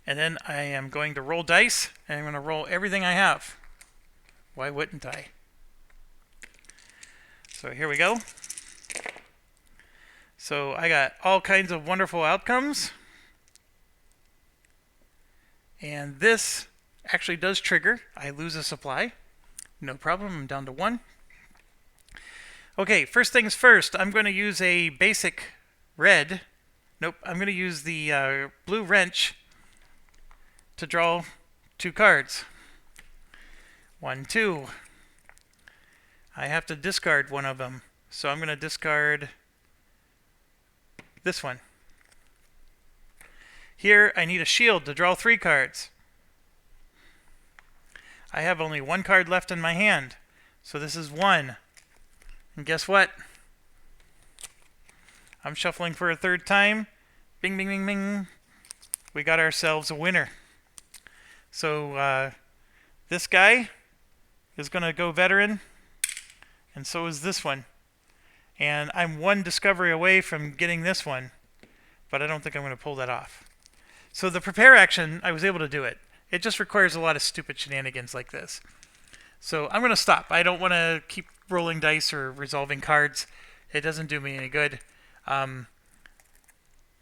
Speaker 1: And then I am going to roll dice, and I'm going to roll everything I have. Why wouldn't I? So here we go. So I got all kinds of wonderful outcomes. And this actually does trigger. I lose a supply. No problem, I'm down to 1. Okay, first things first, I'm going to use a basic red. Nope, I'm going to use the blue wrench to draw 2 cards. 1, 2. I have to discard one of them, so I'm going to discard this one. Here, I need a shield to draw 3 cards. I have only 1 card left in my hand, so this is 1. And guess what? I'm shuffling for a 3rd time. Bing, bing, bing, bing. We got ourselves a winner. So this guy is going to go veteran, and so is this one. And I'm 1 discovery away from getting this one, but I don't think I'm going to pull that off. So the prepare action, I was able to do it. It just requires a lot of stupid shenanigans like this. So I'm going to stop. I don't want to keep rolling dice or resolving cards. It doesn't do me any good.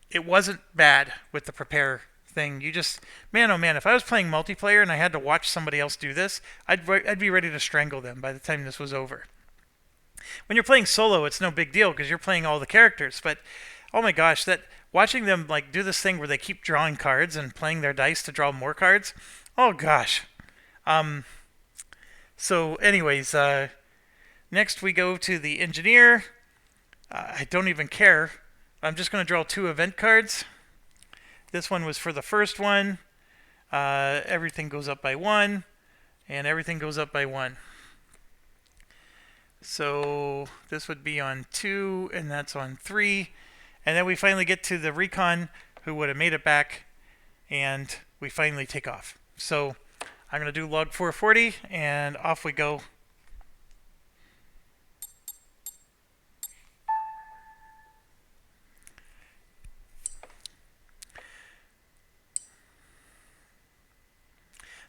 Speaker 1: It wasn't bad with the prepare thing. You just, man, oh man, if I was playing multiplayer and I had to watch somebody else do this, I'd be ready to strangle them by the time this was over. When you're playing solo, it's no big deal because you're playing all the characters. But oh my gosh, that watching them like do this thing where they keep drawing cards and playing their dice to draw more cards. Oh gosh. So anyways, next we go to the engineer. I don't even care. I'm just going to draw 2 event cards. This one was for the first one. Everything goes up by 1, and everything goes up by 1. So this would be on 2, and that's on 3. And then we finally get to the recon who would have made it back, and we finally take off. So I'm going to do log 440, and off we go.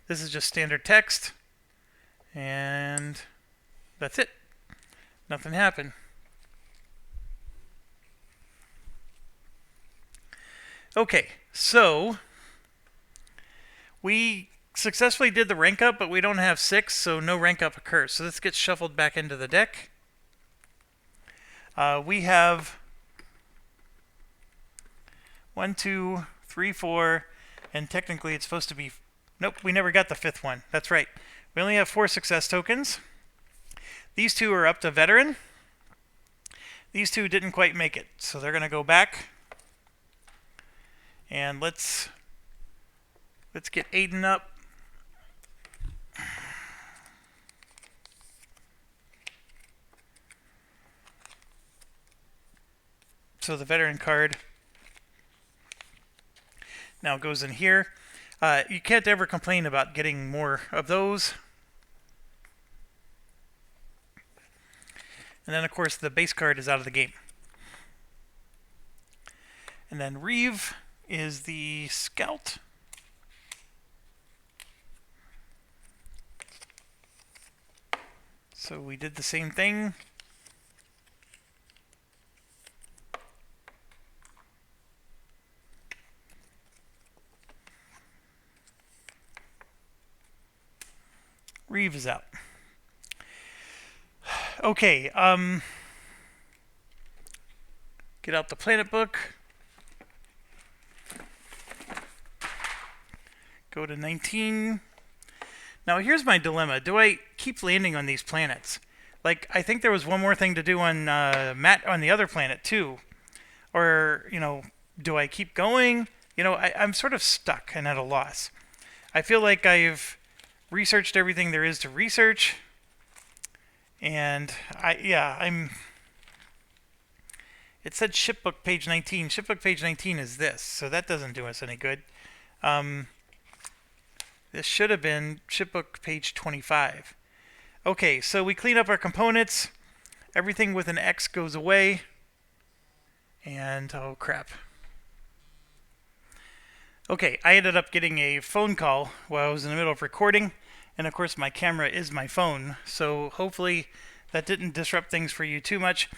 Speaker 1: This is just standard text, and that's it. Nothing happened. Okay, so we successfully did the rank up, but we don't have 6, so no rank up occurs. So this gets shuffled back into the deck. We have 1, 2, 3, 4, and technically it's supposed to be... Nope, we never got the 5th one. That's right. We only have 4 success tokens. These 2 are up to veteran. These 2 didn't quite make it, so they're going to go back. And let's get Aiden up. So the veteran card now goes in here. You can't ever complain about getting more of those. And then, of course, the base card is out of the game. And then Reeve is the scout. So we did the same thing. Reeve is out. Okay, get out the planet book. Go to 19. Now here's my dilemma. Do I keep landing on these planets? Like, I think there was one more thing to do on Matt on the other planet too. Or, you know, do I keep going? You know, I'm sort of stuck and at a loss. I feel like I've researched everything there is to research. And it said shipbook page 19. Shipbook page 19 is this, so that doesn't do us any good. This should have been shipbook page 25. Okay, so we clean up our components. Everything with an X goes away. And, oh crap. Okay, I ended up getting a phone call while I was in the middle of recording, and of course my camera is my phone, so hopefully that didn't disrupt things for you too much.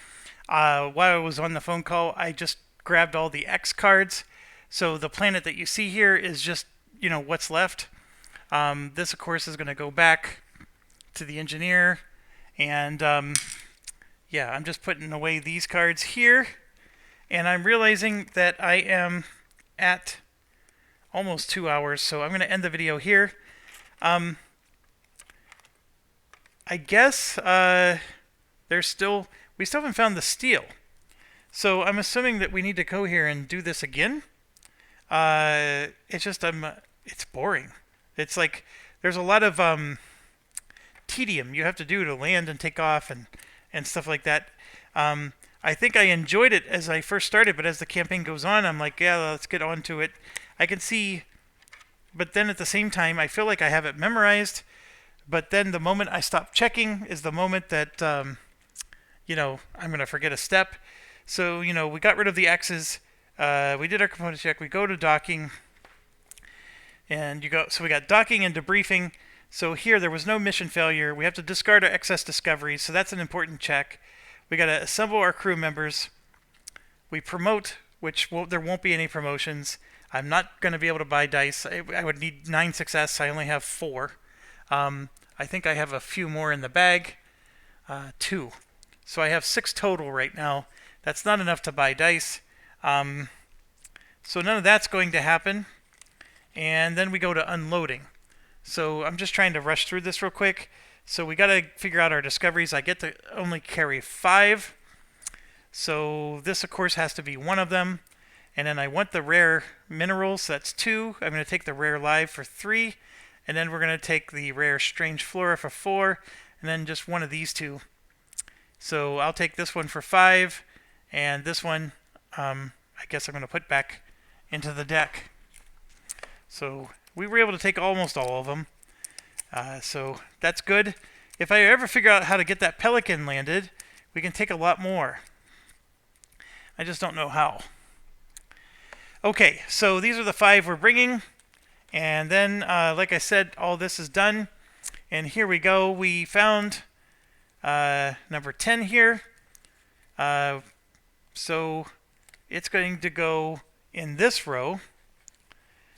Speaker 1: While I was on the phone call, I just grabbed all the X cards, so the planet that you see here is just, what's left. This, of course, is going to go back to the engineer, and yeah, I'm just putting away these cards here, and I'm realizing that I am at almost 2 hours, so I'm going to end the video here. I guess we still haven't found the steel, so I'm assuming that we need to go here and do this again. It's boring. It's like there's a lot of tedium you have to do to land and take off and stuff like that. I think I enjoyed it as I first started, but as the campaign goes on, I'm like, yeah, let's get on to it. I can see, but then at the same time, I feel like I have it memorized, but then the moment I stop checking is the moment that, I'm going to forget a step. So, we got rid of the X's, we did our component check, we go to docking, and so we got docking and debriefing. So here, there was no mission failure. We have to discard our excess discoveries, so that's an important check. We got to assemble our crew members. We promote, there won't be any promotions. I'm not going to be able to buy dice. I would need 9 success. I only have 4. I think I have a few more in the bag. 2. So I have 6 total right now. That's not enough to buy dice. So none of that's going to happen. And then we go to unloading. So I'm just trying to rush through this real quick. So we got to figure out our discoveries. I get to only carry 5. So this, of course, has to be one of them. And then I want the rare minerals, so that's 2. I'm going to take the rare live for 3. And then we're going to take the rare strange flora for 4. And then just one of these 2. So I'll take this one for 5. And this one, I guess I'm going to put back into the deck. So we were able to take almost all of them. So that's good. If I ever figure out how to get that pelican landed, we can take a lot more. I just don't know how. Okay, so these are the 5 we're bringing. And then, like I said, all this is done. And here we go. We found number 10 here. So it's going to go in this row.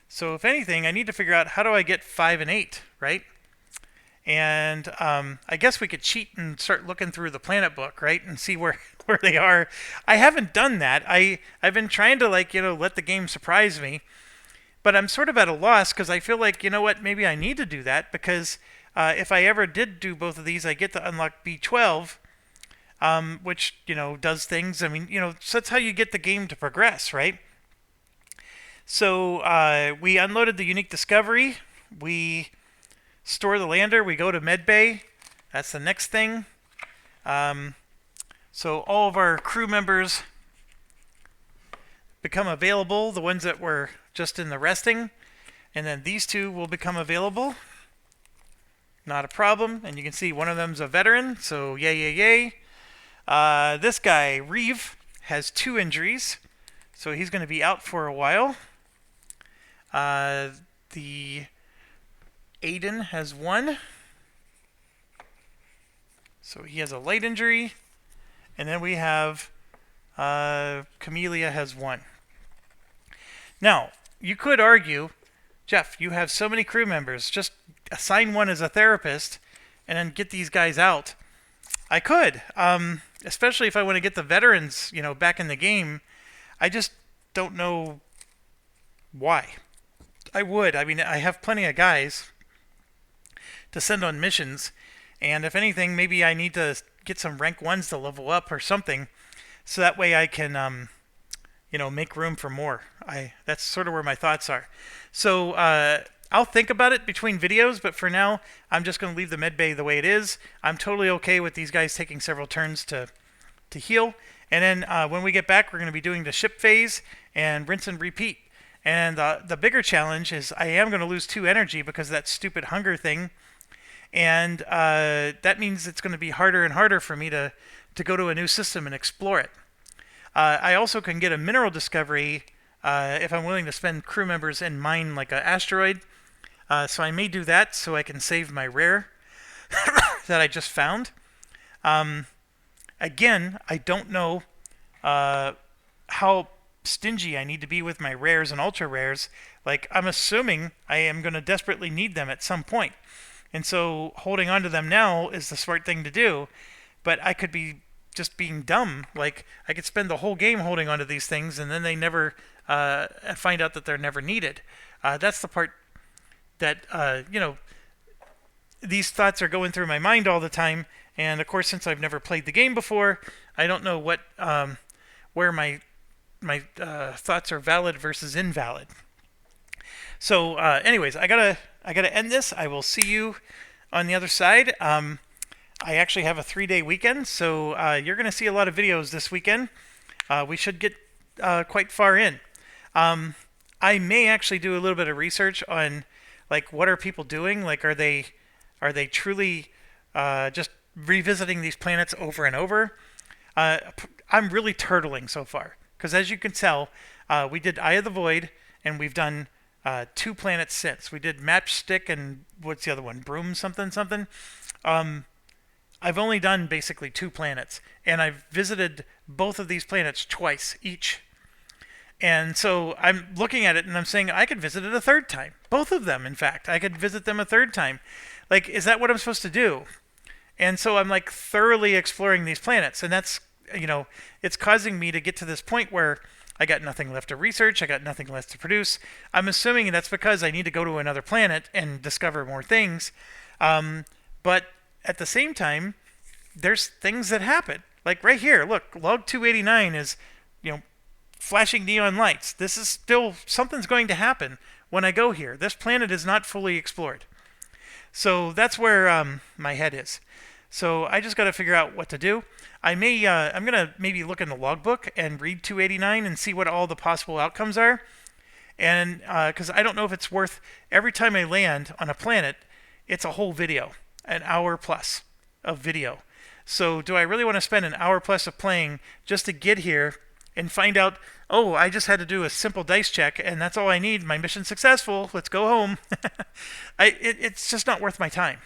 Speaker 1: So if anything, I need to figure out how do I get 5 and 8, right? And I guess we could cheat and start looking through the planet book, right, and see where they are. I haven't done that. I've been trying to let the game surprise me, but I'm sort of at a loss because I feel like maybe I need to do that because if I ever did do both of these, I get to unlock B12, which does things. I mean so that's how you get the game to progress, right? So we unloaded the unique discovery. We store the lander. We go to medbay. That's the next thing. So all of our crew members become available, the ones that were just in the resting. And then these 2 will become available. Not a problem. And you can see one of them's a veteran, so yay, yay, yay. This guy, Reeve, has 2 injuries, so he's going to be out for a while. The Aiden has 1. So he has a light injury. And then we have Camellia has 1. Now, you could argue, Jeff, you have so many crew members, just assign one as a therapist and then get these guys out. I could, especially if I want to get the veterans, back in the game. I just don't know why. I would. I mean, I have plenty of guys to send on missions, and if anything, maybe I need to get some rank 1s to level up or something, so that way I can, make room for more. That's sort of where my thoughts are. So I'll think about it between videos, but for now, I'm just going to leave the medbay the way it is. I'm totally okay with these guys taking several turns to heal, and then when we get back, we're going to be doing the ship phase and rinse and repeat. And the bigger challenge is I am going to lose 2 energy because of that stupid hunger thing. And that means it's going to be harder and harder for me to go to a new system and explore it. I also can get a mineral discovery if I'm willing to spend crew members and mine like an asteroid. So I may do that so I can save my rare that I just found. Again, I don't know how stingy I need to be with my rares and ultra rares. Like, I'm assuming I am going to desperately need them at some point. And so holding on to them now is the smart thing to do. But I could be just being dumb. Like, I could spend the whole game holding on to these things and then they never find out that they're never needed. That's the part that, these thoughts are going through my mind all the time. And of course, since I've never played the game before, I don't know what where my thoughts are valid versus invalid. So, anyways, I gotta end this. I will see you on the other side. I actually have a 3-day weekend, so you're gonna see a lot of videos this weekend. We should get quite far in. I may actually do a little bit of research on, like, what are people doing? Like, are they truly just revisiting these planets over and over? I'm really turtling so far, because as you can tell, we did Eye of the Void, and we've done 2 planets since. We did Matchstick and what's the other one? Broom something something. I've only done basically 2 planets, and I've visited both of these planets twice each. And so I'm looking at it and I'm saying I could visit it a 3rd time. Both of them, in fact. I could visit them a 3rd time. Like, is that what I'm supposed to do? And so I'm like thoroughly exploring these planets, and that's, it's causing me to get to this point where I got nothing left to research, I got nothing left to produce. I'm assuming that's because I need to go to another planet and discover more things. But at the same time, there's things that happen. Like right here, look, log 289 is, flashing neon lights. This is still, something's going to happen when I go here. This planet is not fully explored. So that's where my head is. So I just got to figure out what to do. I'm going to maybe look in the logbook and read 289 and see what all the possible outcomes are. And because I don't know if it's worth, every time I land on a planet, it's a whole video, an hour plus of video. So do I really want to spend an hour plus of playing just to get here and find out, oh, I just had to do a simple dice check and that's all I need. My mission's successful. Let's go home. It's just not worth my time.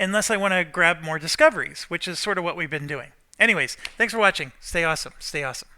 Speaker 1: Unless I want to grab more discoveries, which is sort of what we've been doing. Anyways, thanks for watching. Stay awesome. Stay awesome.